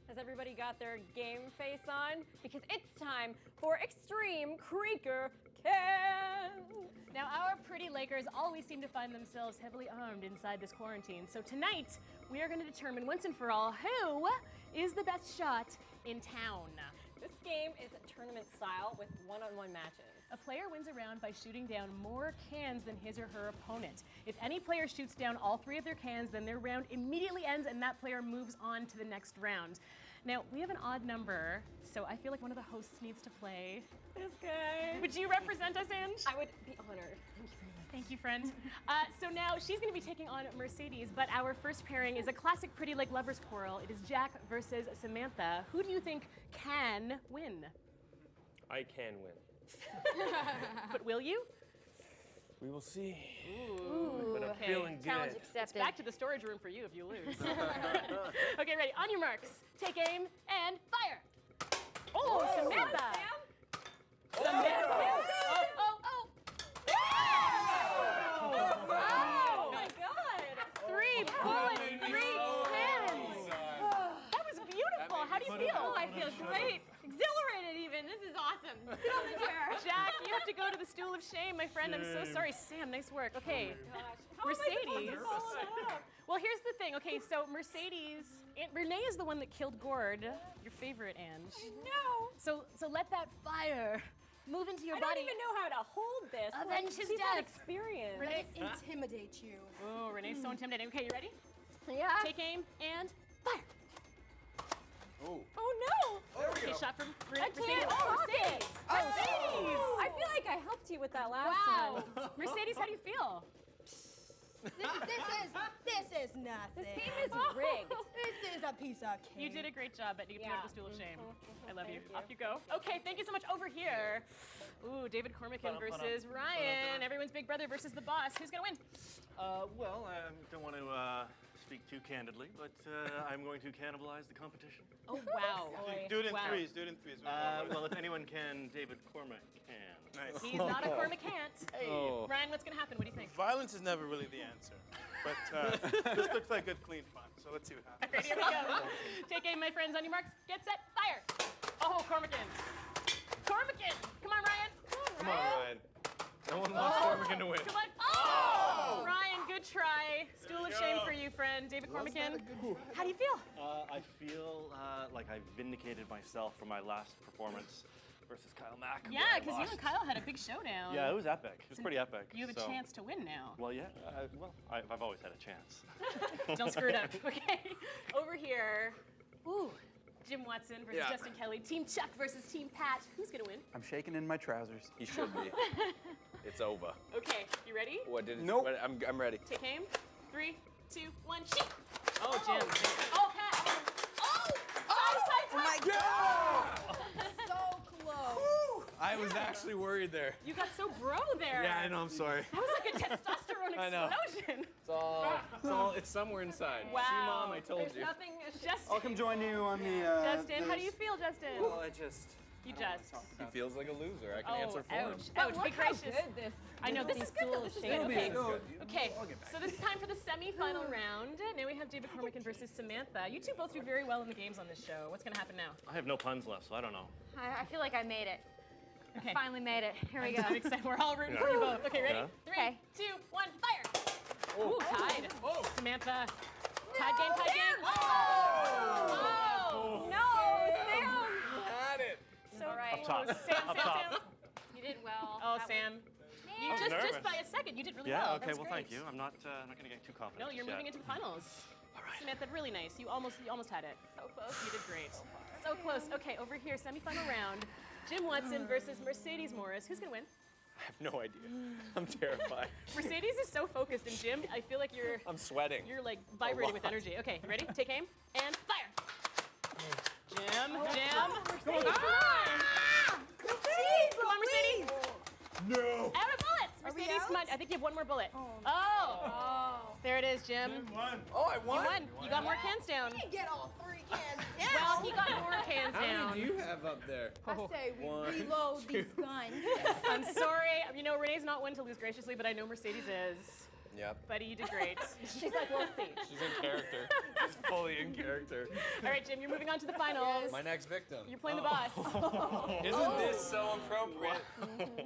Has everybody got their game face on? Because it's time for Extreme Creaker Cans! Now, our pretty Lakers always seem to find themselves heavily armed inside this quarantine. So tonight, we are going to determine once and for all who is the best shot in town. This game is tournament style with one-on-one matches. A player wins a round by shooting down more cans than his or her opponent. If any player shoots down all 3 of their cans, then their round immediately ends and that player moves on to the next round. Now, we have an odd number, so I feel like one of the hosts needs to play. This guy. Would you represent us, Ange? I would be honored. Thank you, friend. So now she's going to be taking on Mercedes, but our first pairing is a classic Pretty Lake lovers quarrel. It is Jack versus Samantha. Who do you think can win? I can win. But will you? We will see. Ooh, But I'm okay. feeling good. Challenge accepted. It's back to the storage room for you if you lose. Okay, ready. On your marks. Take aim and fire. Oh, Samantha. Samantha. Oh. Oh my God! 3 bullets, 3 cans. That was beautiful. How do you feel? Oh, I feel great. Exhilarated even. This is awesome. Sit on the chair. Jack, you have to go to the stool of shame, my friend. I'm so sorry. Sam, nice work. Okay. Gosh. How am I supposed Mercedes. to follow that up? Well, here's the thing. Okay, so Mercedes, Renee is the one that killed Gord, your favorite, Ange. No. So let that fire move into your I body. don't even know how to hold this. Avenge his She's got death. experience. Let it intimidate you. Oh, Renee's so intimidating. Okay, you ready? Yeah. Take aim and fire. Oh. Oh no! Okay, shot from I Mercedes. can't Oh, block it. Mercedes! I feel like I helped you with that last Wow. one. Mercedes, how do you feel? This is nothing. This game is rigged. This is a piece of cake. You did a great job, but you can go to the stool of shame. I love you. Thank you. Off you go. Okay, thank you so much. Over here. Ooh, David Cormican versus Ryan. Everyone's big brother versus the boss. Who's gonna win? Well, I don't want to speak too candidly, but I'm going to cannibalize the competition. Oh, wow. Do it in Wow. threes. Do it in threes. Well, if anyone can, David Cormick can. Nice. He's not a Cormicant. Oh. Ryan, what's gonna happen? What do you think? Violence is never really the answer, but this looks like good, clean fun. So let's see what happens. Ready, here we go. Take aim, my friends. On your marks. Get set. Fire. Oh, Cormican. Cormican. Come on, Ryan. Come on, Ryan. No one wants Cormican to win. Come on. Oh! Ryan, good try. Stool of shame for you, friend. David Cormican. How do you feel? I feel like I vindicated myself for my last performance versus Kyle Mack. Yeah, where I because you lost. and Kyle had a big showdown. Yeah, it was epic. It was pretty epic. You have a so- chance to win now. Well, yeah. I've always had a chance. Don't screw it up, okay? Over here, ooh, Jim Watson versus Yeah. Justin Kelly. Team Chuck versus Team Pat. Who's gonna win? I'm shaking in my trousers. He should be. It's over. Okay, you ready? What did it? Nope. I'm ready. Take aim. 3, 2, 1, shoot! Oh, Jim. Oh, Pat. Oh! Oh my God! So close. I was actually worried there. You got so bro there. Yeah, I know. I'm sorry. That was like a testosterone I know. explosion. It's somewhere inside. Wow. See, Mom, I told There's you. nothing. Justin. I'll come join you on the. Justin, how do you feel, Justin? Well, I just. You just. He feels like a loser. I can Oh, answer for him. ouch. Look Be how gracious. good this. I know, this is good though. This is good. It'll be Okay. good. Okay, so this is time for the semi-final round. Now we have David Cormican versus Samantha. You two both do very well in the games on this show. What's gonna happen now? I have no puns left, so I don't know. I feel like I made it. Okay. Finally made it. Here we go. I'm excited. We're all rooting for you both. Okay, ready? Yeah. 3, Okay. 2, 1, fire! Ooh, tied. Samantha. Tied game, tied game. Oh! No, Sam. Had it. So All right. Up top. Sam, Up top. Sam. You did well. Oh, That Sam. was- You I was just nervous. by a second, you did really Yeah, well. okay, That's well, great. thank you. I'm not going to get too confident. No, you're just moving yet. into the finals. All right. Samantha, really nice. You almost had it. So close. You did great. So close. Okay, over here, semifinal round. Jim Watson versus Mercedes Morris. Who's gonna win? I have no idea. I'm terrified. Mercedes is so focused, and Jim, I feel like you're I'm sweating. you're like vibrating with energy. Okay, you ready? Take aim and fire. Jim, Jim. Come on. Mercedes, come on, Mercedes. No. Out of bullets. Mercedes, come on. I think you have one more bullet. Oh. There it is, Jim. Oh, I won. You won. You got more cans down. You get all 3 cans Well, he got more cans How down. many do you have up there? I say we One, reload these guns. I'm sorry. You know, Renee's not one to lose graciously, but I know Mercedes is. Yep. Buddy, you did great. She's like, we'll see. She's in character. She's fully in character. All right, Jim, you're moving on to the finals. My next victim. You're playing the boss. Isn't this so appropriate?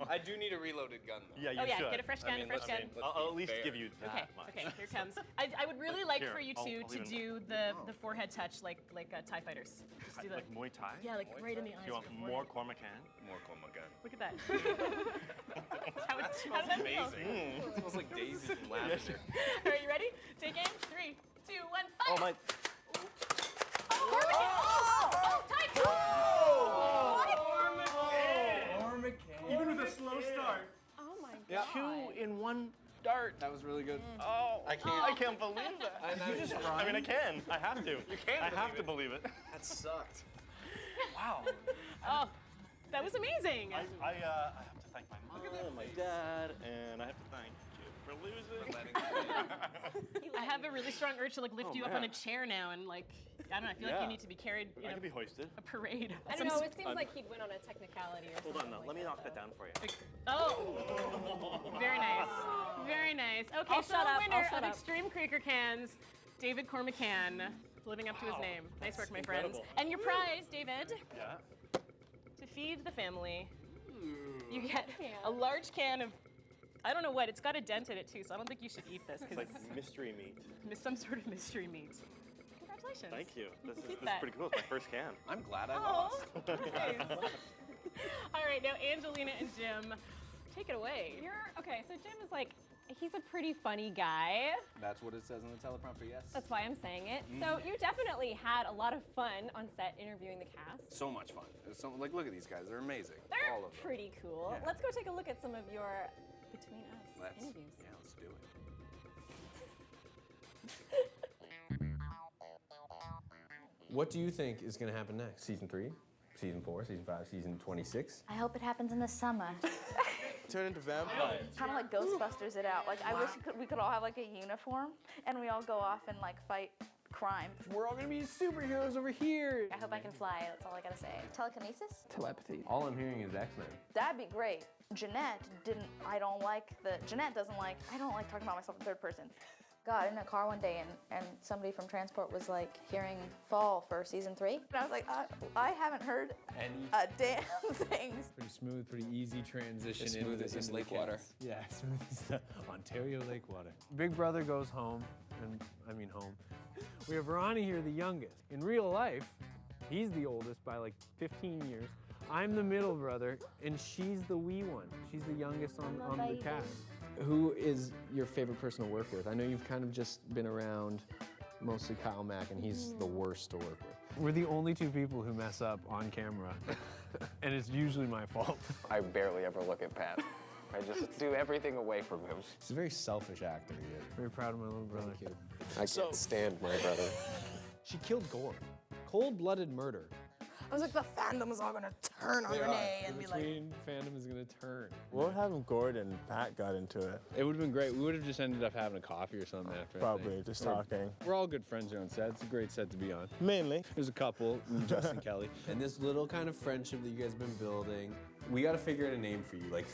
I do need a reloaded gun, though. Yeah, you Oh, yeah, should. get a fresh gun, a fresh gun. I'll at least fair. give you that Okay, much. okay, here it comes. I would really like Here, for you I'll two to even- do the forehead touch like TIE fighters. Just do the, Like Muay Thai? yeah, like right in the eyes. You want with the more forehead. Cormacan? More Cormacan. Look at that. how That did smells that amazing. feel? It smells like daisies and lavender. All right, you ready? Take aim. 3, 2, 1, fire. Oh, my. Oh, TIE. Even with a slow start. Oh my Yeah. god. 2 in 1 dart. That was really good. Oh, I can't believe that. You just I mean, I can. I have to. You can I have believe to it. believe it. That sucked. Wow. Oh, that was amazing. I have to thank my mom, my dad, and I have to thank you for losing. I have a really strong urge to like lift Oh, you up on a man. chair now and like I don't know. I feel like Yeah. you need to be carried. You I know, can be hoisted. a parade. I don't know, it seems like he'd win on a technicality or Hold something. on, though. Let me knock that down for you. Oh, very nice, very nice. Okay, I'll so shut the up, winner I'll shut of up. Extreme Creaker Cans, David Cormacan, living up to his name. Nice work, my friends. incredible. And your prize, David, Yeah. to feed the family, you get a large can of. I don't know what. It's got a dent in it too, so I don't think you should eat this It's because like mystery meat. it's some sort of mystery meat. Congratulations. Thank you. This is that. pretty cool. It's my first can. I'm glad I Oh, lost. nice. All right, now Angelina and Jim, take it away. Okay, so Jim is like, he's a pretty funny guy. That's what it says on the teleprompter, yes. That's why I'm saying it. So you definitely had a lot of fun on set interviewing the cast. So much fun. It was so, like, look at these guys. They're amazing. They're All of them. pretty cool. Yeah. Let's go take a look at some of your Between Us interviews. Yeah, let's do it. What do you think is going to happen next? Season 3, Season 4, Season 5, Season 26? I hope it happens in the summer. Turn into vampires. Kind of like Ghostbusters it out. Like I wish we could all have like a uniform and we all go off and like fight crime. We're all gonna be superheroes over here. I hope I can fly. That's all I gotta say. Telekinesis? Telepathy. All I'm hearing is X-Men. That'd be great. Jeanette I don't like talking about myself in third person. Got in a car one day and somebody from transport was like hearing fall for season 3. And I was like, I haven't heard a damn thing. Pretty smooth, pretty easy transition. As smooth as this lake water. Yeah, smooth as the Ontario lake water. Big brother goes home, and I mean home. We have Ronnie here, the youngest. In real life, he's the oldest by like 15 years. I'm the middle brother, and she's the wee one. She's the youngest on the cast. Who is your favorite person to work with? I know you've kind of just been around mostly Kyle Mack, and he's the worst to work with. We're the only two people who mess up on camera, and it's usually my fault. I barely ever look at Pat. I just do everything away from him. He's a very selfish actor, he is. Very proud of my little brother. I can't stand my brother. She killed Gore. Cold-blooded murder. I was like, the fandom is all gonna turn on Renee and be like, Fandom is gonna turn. What would happen if Gordon and Pat got into it? It would have been great. We would have just ended up having a coffee or something after. I Probably, think. just We're- talking. We're all good friends here on set. It's a great set to be on. Mainly. There's a couple, Justin Kelly. And this little kind of friendship that you guys have been building. We gotta figure out a name for you, like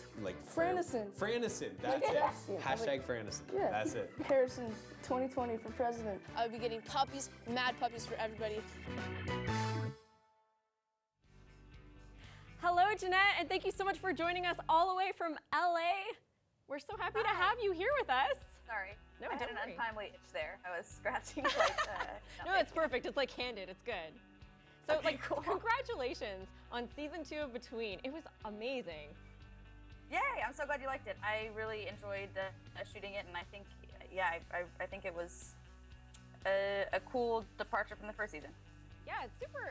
Franison. Franison, that's Like, it. yeah, Hashtag like- Franison. Yeah. That's it. Harrison 2020 for president. I would be getting puppies, mad puppies for everybody. Hello, Jeanette, and thank you so much for joining us all the way from LA. We're so happy to have you here with us. Sorry. No, I had don't an worry. untimely itch there. I was scratching like No, it's perfect. It's like candid. It's good. So, Okay, like, cool. congratulations on season 2 of Between. It was amazing. Yay! I'm so glad you liked it. I really enjoyed shooting it, and I think, yeah, I think it was a cool departure from the first season. Yeah,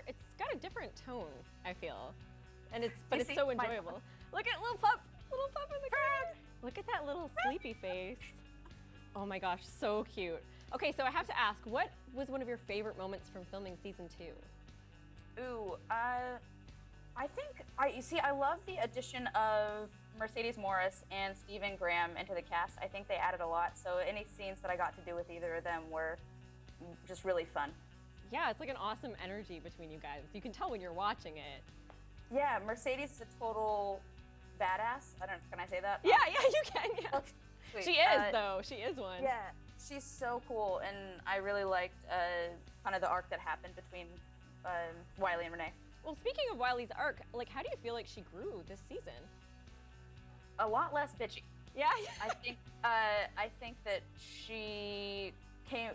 it's got a different tone, I feel. And it's You it's see, so my- enjoyable. Look at little pup in the crowd. Look at that little sleepy face. Oh my gosh, so cute. Okay, so I have to ask, what was one of your favorite moments from filming season 2? Ooh, I love the addition of Mercedes Morris and Stephen Graham into the cast. I think they added a lot, so any scenes that I got to do with either of them were just really fun. Yeah, it's like an awesome energy between you guys. You can tell when you're watching it. Yeah, Mercedes is a total badass. I don't know, can I say that? Yeah, you can, yeah. Okay, sweet. She is, though. She is one. Yeah, she's so cool, and I really liked kind of the arc that happened between Wiley and Renee. Well, speaking of Wiley's arc, like, how do you feel like she grew this season? A lot less bitchy. Yeah. I think that she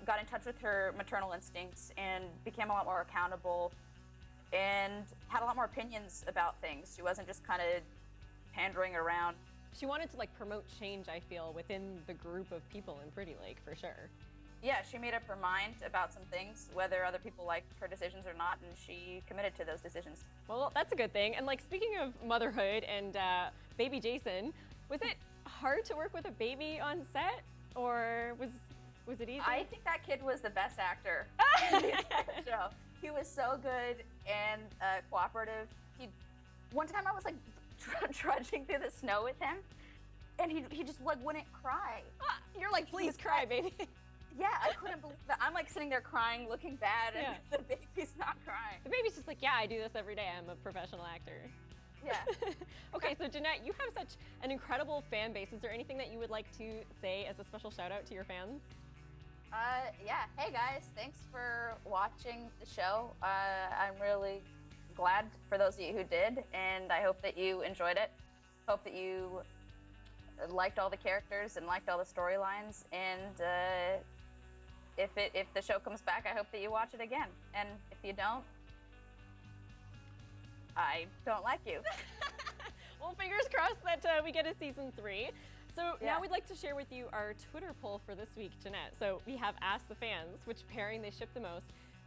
got in touch with her maternal instincts and became a lot more accountable and had a lot more opinions about things. She wasn't just kind of pandering around. She wanted to, like, promote change, I feel, within the group of people in Pretty Lake, for sure. Yeah, she made up her mind about some things, whether other people liked her decisions or not, and she committed to those decisions. Well, that's a good thing. And, like, speaking of motherhood and baby Jason, was it hard to work with a baby on set, or was it easy? I think that kid was the best actor in the entire show. He was so good and cooperative. One time I was like trudging through the snow with him, and he just like wouldn't cry. You're like, please cry, baby. Yeah, I couldn't believe that. I'm like sitting there crying, looking bad, and Yeah. the baby's not crying. The baby's just like, yeah, I do this every day. I'm a professional actor. Yeah. Okay, so Jeanette, you have such an incredible fan base. Is there anything that you would like to say as a special shout out to your fans? Yeah. Hey guys, thanks for watching the show. I'm really glad for those of you who did, and I hope that you enjoyed it. Hope that you liked all the characters and liked all the storylines. And if the show comes back, I hope that you watch it again. And if you don't, I don't like you. Well, fingers crossed that we get a season 3. So Yeah. now we'd like to share with you our Twitter poll for this week, Jeanette. So we have asked the fans which pairing they ship the most.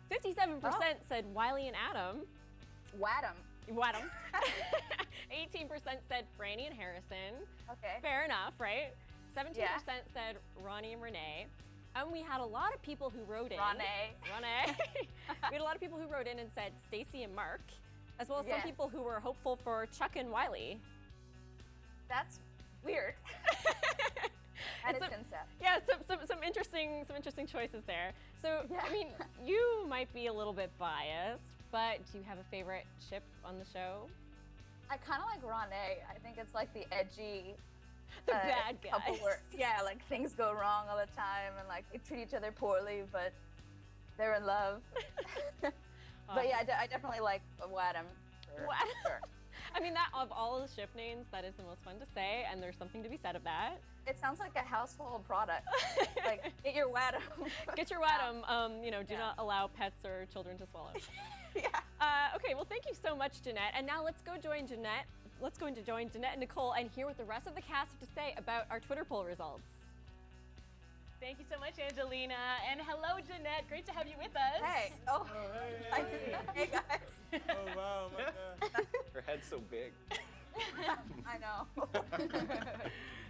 57% said Wiley and Adam. Wadham. 18% said Franny and Harrison. Okay. Fair enough, right? 17% Yeah. said Ronnie and Renee. And we had a lot of people who wrote in. Ronnie. We had a lot of people who wrote in and said Stacy and Mark, as well as some Yeah. people who were hopeful for Chuck and Wiley. That's weird. That is concept. Yeah, some interesting choices there. So I mean, you might be a little bit biased, but do you have a favorite ship on the show? I kind of like Ronnie. I think it's like the edgy, The bad couple guys. where, yeah, like things go wrong all the time and like they treat each other poorly, but they're in love. But yeah, I definitely like Wadham. Wadham. Sure. I mean, that of all the ship names, that is the most fun to say, and there's something to be said of that. It sounds like a household product. Like, get your Wadham. Get your Wadham. Do not allow pets or children to swallow. Okay, well, thank you so much, Jeanette. And now let's go join Jeanette. Let's go join Jeanette and Nicole and hear what the rest of the cast have to say about our Twitter poll results. Thank you so much, Angelina. And hello, Jeanette. Great to have you with us. Hey. Oh, hey, guys. Oh, wow. My God. Her head's so big. I know.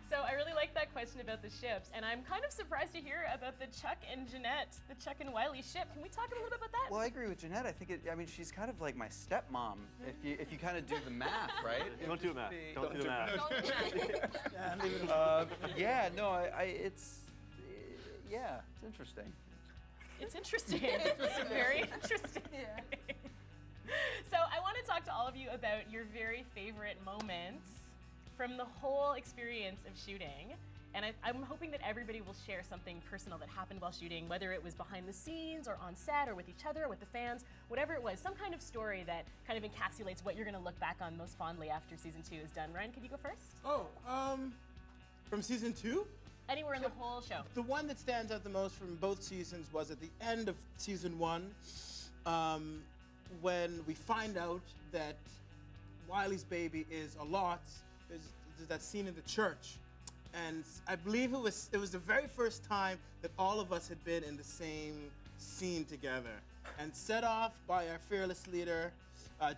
So I really like that question about the ships, and I'm kind of surprised to hear about the Chuck and Jeanette, the Chuck and Wiley ship. Can we talk a little bit about that? Well, I agree with Jeanette. I think she's kind of like my stepmom. If you kind of do the math, right? Don't do the math. Don't do the math. It's interesting. It's interesting. It's very interesting. So I want to talk to all of you about your very favorite moments from the whole experience of shooting. And I'm hoping that everybody will share something personal that happened while shooting, whether it was behind the scenes or on set or with each other or with the fans, whatever it was, some kind of story that kind of encapsulates what you're going to look back on most fondly after season 2 is done. Ryan, could you go first? Oh, from season 2? Anywhere in the whole show. The one that stands out the most from both seasons was at the end of season 1, when we find out that Wiley's baby is a lot. there's that scene in the church, and I believe it was the very first time that all of us had been in the same scene together. And set off by our fearless leader,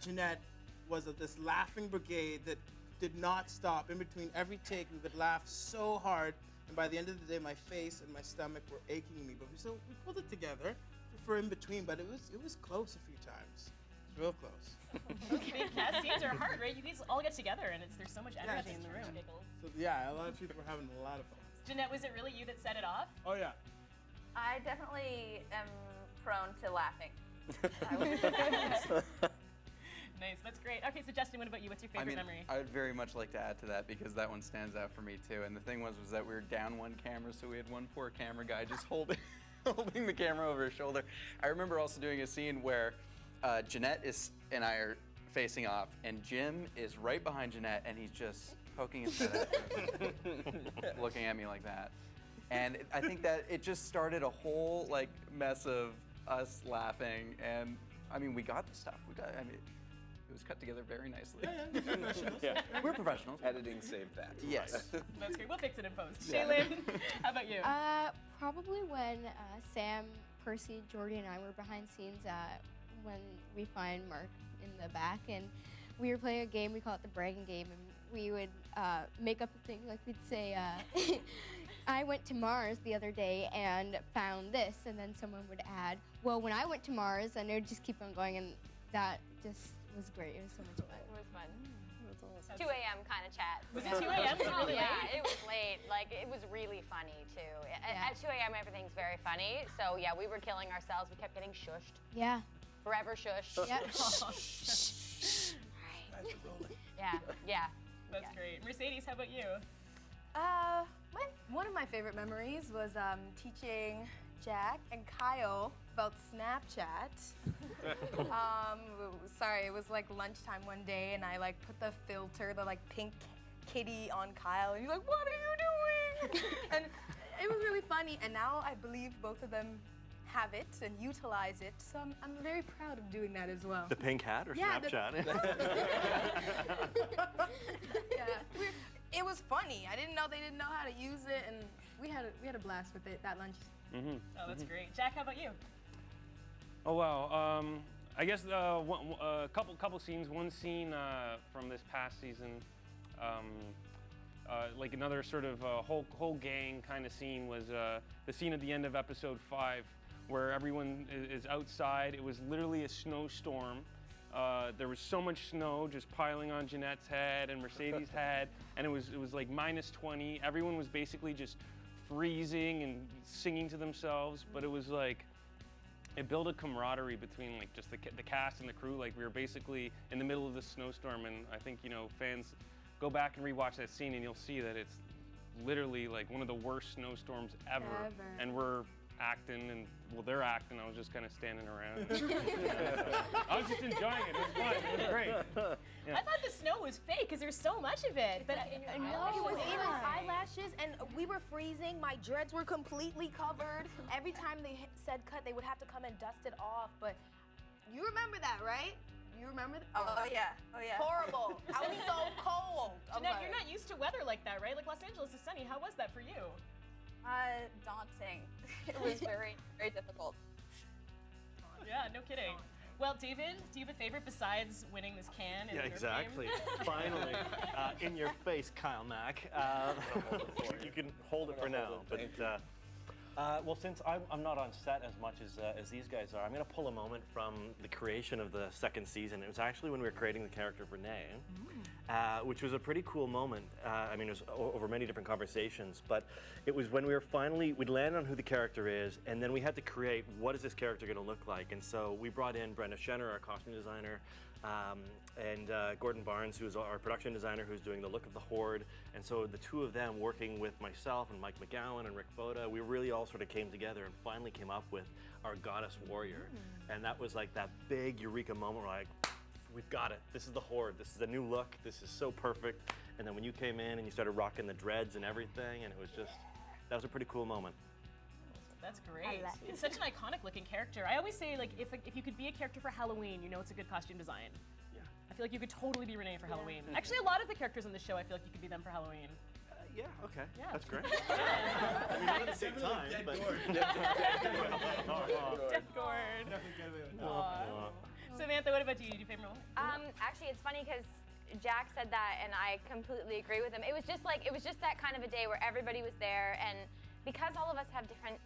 Jeanette, was this laughing brigade that did not stop. In between every take, we would laugh so hard, and by the end of the day, my face and my stomach were aching me. But we pulled it together for in between, but it was close a few times. It was real close. Big cast scenes are hard, right? You guys all get together, and there's so much energy in the room. So yeah, a lot of people were having a lot of fun. Jeanette, was it really you that set it off? Oh yeah. I definitely am prone to laughing. Nice, that's great. Okay, so Justin, what about you? What's your favorite memory? I would very much like to add to that because that one stands out for me too. And the thing was that we were down one camera, so we had one poor camera guy just holding the camera over his shoulder. I remember also doing a scene where Jeanette and I are facing off, and Jim is right behind Jeanette, and he's just poking his head at looking at me like that. And I think that it just started a whole like mess of us laughing, and I mean, we got the stuff. It was cut together very nicely. Yeah, we're professionals. Yeah. We're professionals. Editing saved that. Yes. That's great. We'll fix it in post. Yeah. Shaylin, how about you? Probably when Sam, Percy, Jordy, and I were behind scenes when we find Mark in the back, and we were playing a game. We call it the bragging game, and we would make up a thing. Like we'd say, I went to Mars the other day and found this, and then someone would add, well, when I went to Mars, and it would just keep on going, and that just was great. It was so much fun. It was fun. That's awesome. 2 a.m. kind of chat. Was it 2 a.m.? Was it really yeah, late? it was late. Like, it was really funny, too. At 2 a.m., everything's very funny. So, yeah, we were killing ourselves. We kept getting shushed. Yeah. Forever shushed. Yep. Yeah. That's great. Mercedes, how about you? One of my favorite memories was teaching Jack and Kyle about Snapchat. Sorry, it was like lunchtime one day, and I like put the filter, the like pink kitty on Kyle, and he's like, "What are you doing?" And it was really funny. And now I believe both of them have it and utilize it, so I'm very proud of doing that as well. The pink hat or Yeah, Snapchat? Yeah, it was funny. I didn't know they didn't know how to use it, and we had a blast with it that lunch. Oh, that's great. Jack, how about you? Oh wow. I guess a couple scenes. One scene from this past season, like another sort of whole gang kind of scene was the scene at the end of episode 5, where everyone is outside. It was literally a snowstorm. There was so much snow just piling on Jeanette's head and Mercedes' head, and it was like -20. Everyone was basically just freezing and singing to themselves, but it was like, it built a camaraderie between like just the cast and the crew. Like we were basically in the middle of this snowstorm, and I think, you know, fans go back and rewatch that scene and you'll see that it's literally like one of the worst snowstorms ever. And we're acting, and well, they're acting. I was just kind of standing around. I was just enjoying it. It was fun. It was great. Yeah. I thought the snow was fake because there's so much of it. But No, it was in our eyelashes, and we were freezing. My dreads were completely covered. Every time they said cut, they would have to come and dust it off. But you remember that, right? You remember that? Oh yeah. Horrible. I was so cold. Jeanette, you're not used to weather like that, right? Like Los Angeles is sunny. How was that for you? Daunting. It was very, very difficult. Yeah, no kidding. Well, David, do you have a favorite besides winning this can? Yeah, exactly. Finally, in your face, Kyle Mack. You can hold it for now. But well, since I'm not on set as much as these guys are, I'm going to pull a moment from the creation of the second season. It was actually when we were creating the character of Renee, which was a pretty cool moment. I mean, it was over many different conversations, but it was when we were we'd land on who the character is, and then we had to create, what is this character going to look like? And so we brought in Brenda Schenner, our costume designer, and Gordon Barnes, who's our production designer, who's doing the look of the Horde. And so the two of them, working with myself and Mike McGowan and Rick Boda, we really all sort of came together and finally came up with our goddess warrior. And that was like that big eureka moment where like, we've got it. This is the Horde. This is a new look. This is so perfect. And then when you came in and you started rocking the dreads and everything, and it was just, that was a pretty cool moment. That's great. It's such an iconic looking character. I always say, like, if you could be a character for Halloween, you know it's a good costume design. Yeah. I feel like you could totally be Renee for Halloween. Actually, a lot of the characters on the show, I feel like you could be them for Halloween. Yeah, okay. Yeah. That's great. I mean, not at the same time, but... Death Gourd. Samantha, what about you? Your favorite one? Actually, it's funny because Jack said that, and I completely agree with him. It was just that kind of a day where everybody was there, and because all of us have different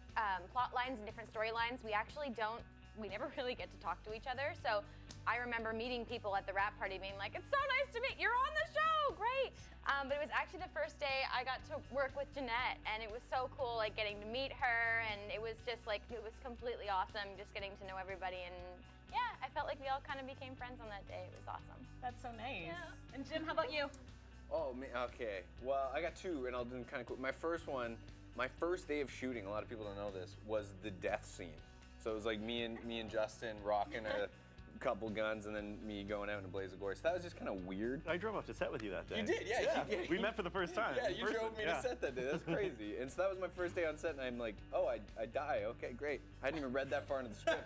plot lines and different storylines, we never really get to talk to each other. So I remember meeting people at the wrap party being like, it's so nice to meet you, you're on the show, great. But it was actually the first day I got to work with Jeanette, and it was so cool, like getting to meet her, and it was just like, it was completely awesome just getting to know everybody. And yeah, I felt like we all kind of became friends on that day. It was awesome. That's so nice. Yeah. And Jim, how about you? Oh, okay. Well, I got two, and I'll do them kind of quick. My first day of shooting, a lot of people don't know this, was the death scene. So it was like me and Justin rocking a couple guns, and then me going out in a blaze of glory. So that was just kind of weird. I drove up to set with you that day. You did, yeah. We met for the first time. Yeah, you drove me to set that day. That's crazy. And so that was my first day on set, and I'm like, oh, I die. Okay, great. I hadn't even read that far into the script.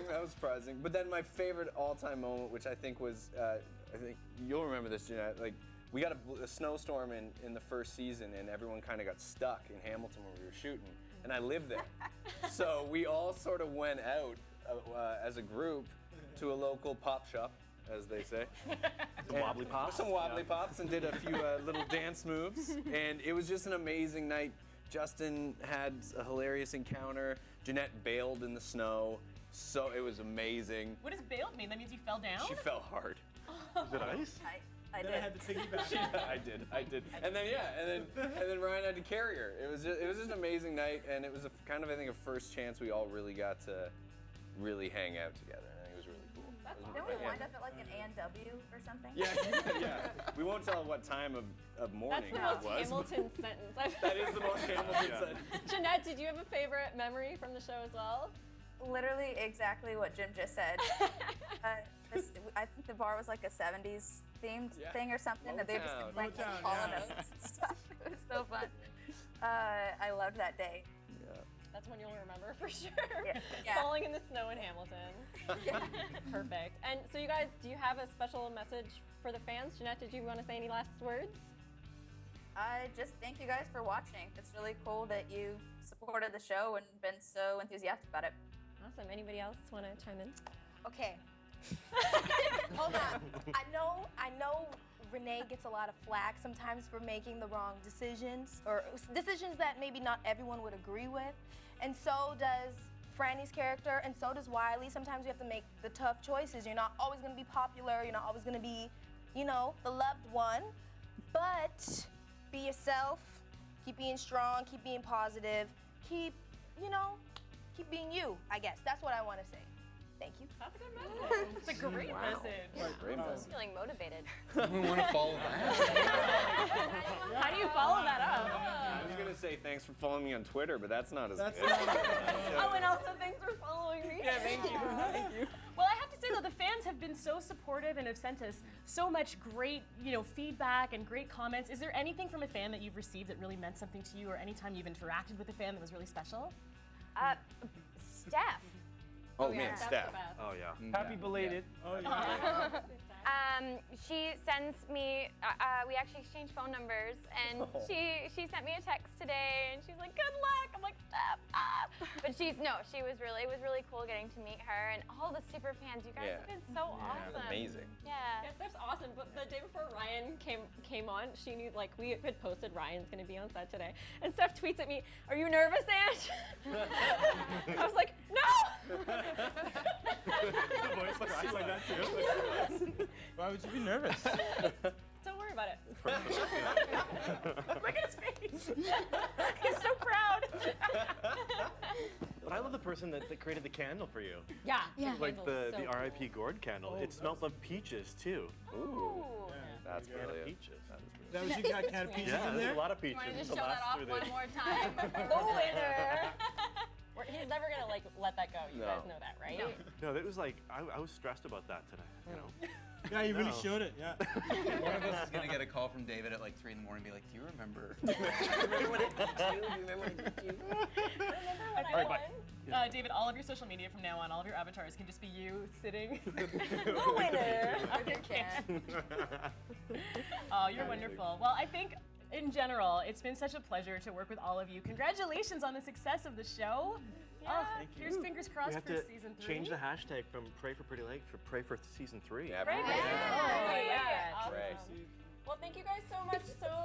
That was surprising. But then my favorite all-time moment, which I think was, I think you'll remember this, Jeanette. Like, we got a snowstorm in the first season, and everyone kind of got stuck in Hamilton when we were shooting. And I lived there. So we all sort of went out as a group to a local pop shop, as they say. Some wobbly pops. Some wobbly pops, and did a few little dance moves. And it was just an amazing night. Justin had a hilarious encounter. Jeanette bailed in the snow. So it was amazing. What does bailed mean? That means you fell down? She fell hard. Was it ice? I did. I had to piggyback. I did. And then Ryan had to carry her. It was just an amazing night, and it was kind of, I think, a first chance we all really got to really hang out together. I think it was really cool. Didn't we wind up at like an A&W or something? Yeah. We won't tell what time of morning That's the most it was. Hamilton sentence. That is the most Hamilton sentence. Jeanette, did you have a favorite memory from the show as well? Literally exactly what Jim just said. I think the bar was like a 70s themed thing or something. That they just like calling notes and stuff. It was so fun. I loved that day. That's one you'll remember for sure. Yeah. Falling in the snow in Hamilton. Perfect. And so you guys, do you have a special message for the fans? Jeanette, did you want to say any last words? I just thank you guys for watching. It's really cool that you supported the show and been so enthusiastic about it. Awesome. Anybody else want to chime in? Okay. Hold on. I know Renee gets a lot of flack sometimes for making the wrong decisions, or decisions that maybe not everyone would agree with. And so does Franny's character, and so does Wiley. Sometimes you have to make the tough choices. You're not always going to be popular. You're not always going to be, the loved one. But be yourself. Keep being strong. Keep being positive. Keep being you, I guess. That's what I want to say. Thank you. That's a good message. It's a great message. Great I was feeling motivated. We want to follow that. How do you follow that up? I was gonna say thanks for following me on Twitter, but that's not as good. Oh, and also thanks for following me. Yeah, thank you. Thank you. Well, I have to say though, the fans have been so supportive and have sent us so much great, feedback and great comments. Is there anything from a fan that you've received that really meant something to you, or anytime you've interacted with a fan that was really special? Steph. Oh man, Steph. Oh yeah. Happy belated. Oh yeah. She sends me, we actually exchanged phone numbers, and she sent me a text today, and she's like, good luck. I'm like, Steph, But it was really cool getting to meet her, and all the super fans. You guys have been so awesome. Amazing. Yeah. Steph's awesome, but the day before Ryan came on, she knew, we had posted Ryan's gonna be on set today, and Steph tweets at me, are you nervous, Ange? I was like, no! The voice cracks like that too. Why would you be nervous? Don't worry about it. Look at his face. He's so proud. But I love the person that created the candle for you. Yeah. Like the R.I.P. Gourd candle. It smelled like peaches too. Ooh. That's Can of brilliant. peaches. That was you got can of peaches Yeah, in there's there? a lot of peaches. Want to just to show that last off through one the- more time? The winner. He's never gonna let that go. You guys know that, right? No, it was like I was stressed about that today. Yeah, you really showed it. Yeah. One of us is gonna get a call from David at like 3 in the morning and be like, "Do you remember?" All right, bye. David, all of your social media from now on, all of your avatars can just be you sitting. The winner. Okay. Oh, you're wonderful. Well, I think in general, it's been such a pleasure to work with all of you. Congratulations on the success of the show. Oh, here's fingers crossed We have for to season 3. change the hashtag from Pray for Pretty Lake to Pray for season 3. Pray for season 3. Awesome. Well, thank you guys so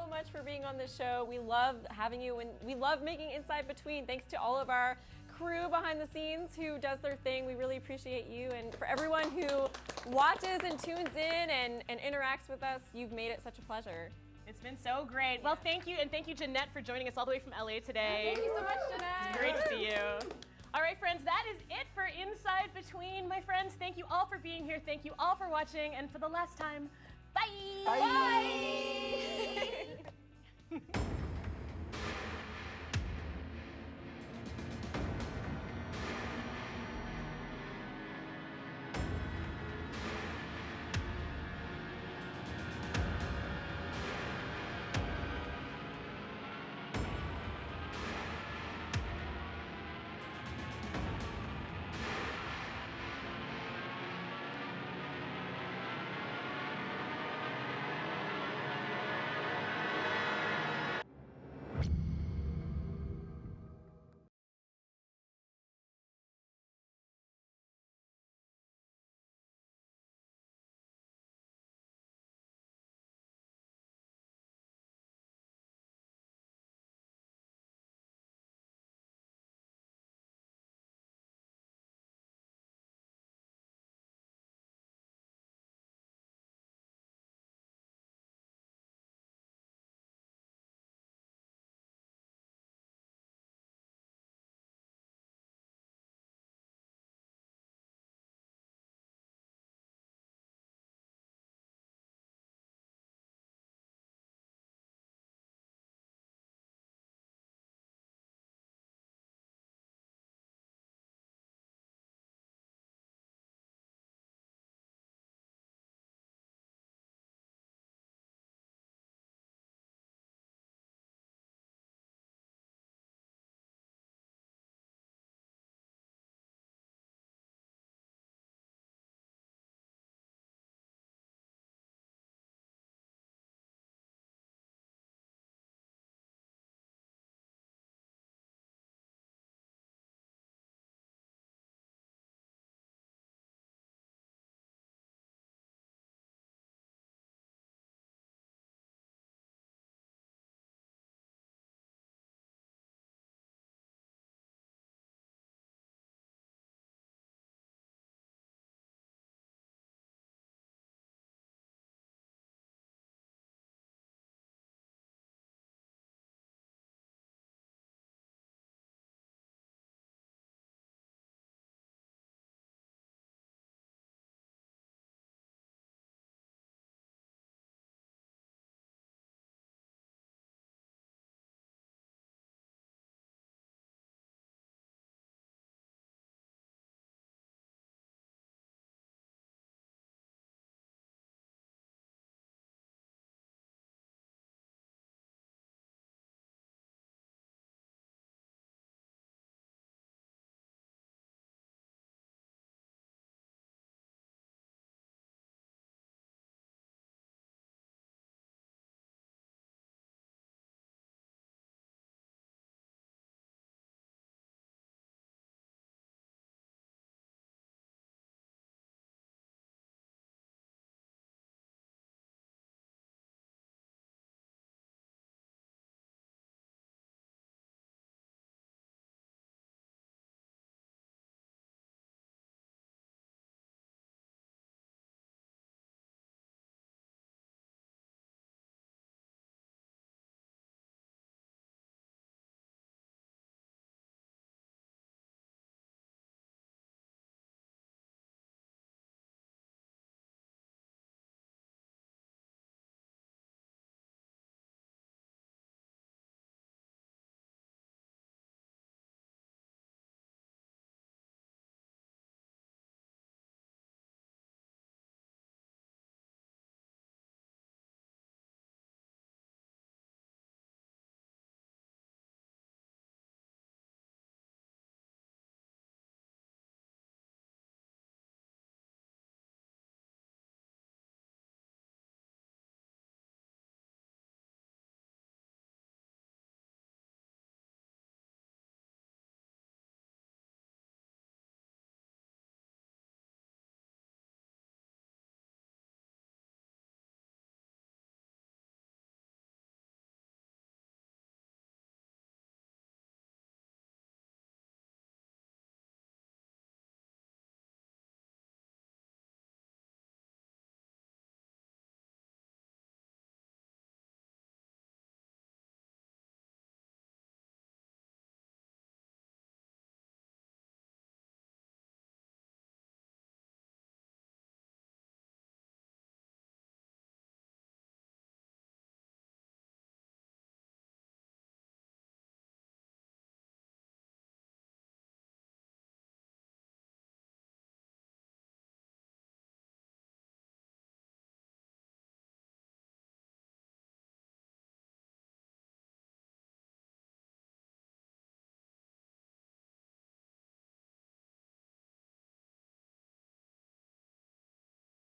much for being on the show. We love having you, and we love making Inside Between. Thanks to all of our crew behind the scenes who does their thing. We really appreciate you. And for everyone who watches and tunes in and interacts with us, you've made it such a pleasure. It's been so great. Well, thank you, and thank you, Jeanette, for joining us all the way from LA today. Thank you so much, Jeanette. It's great to see you. All right, friends, that is it for Inside Between, my friends. Thank you all for being here. Thank you all for watching. And for the last time, bye. Bye.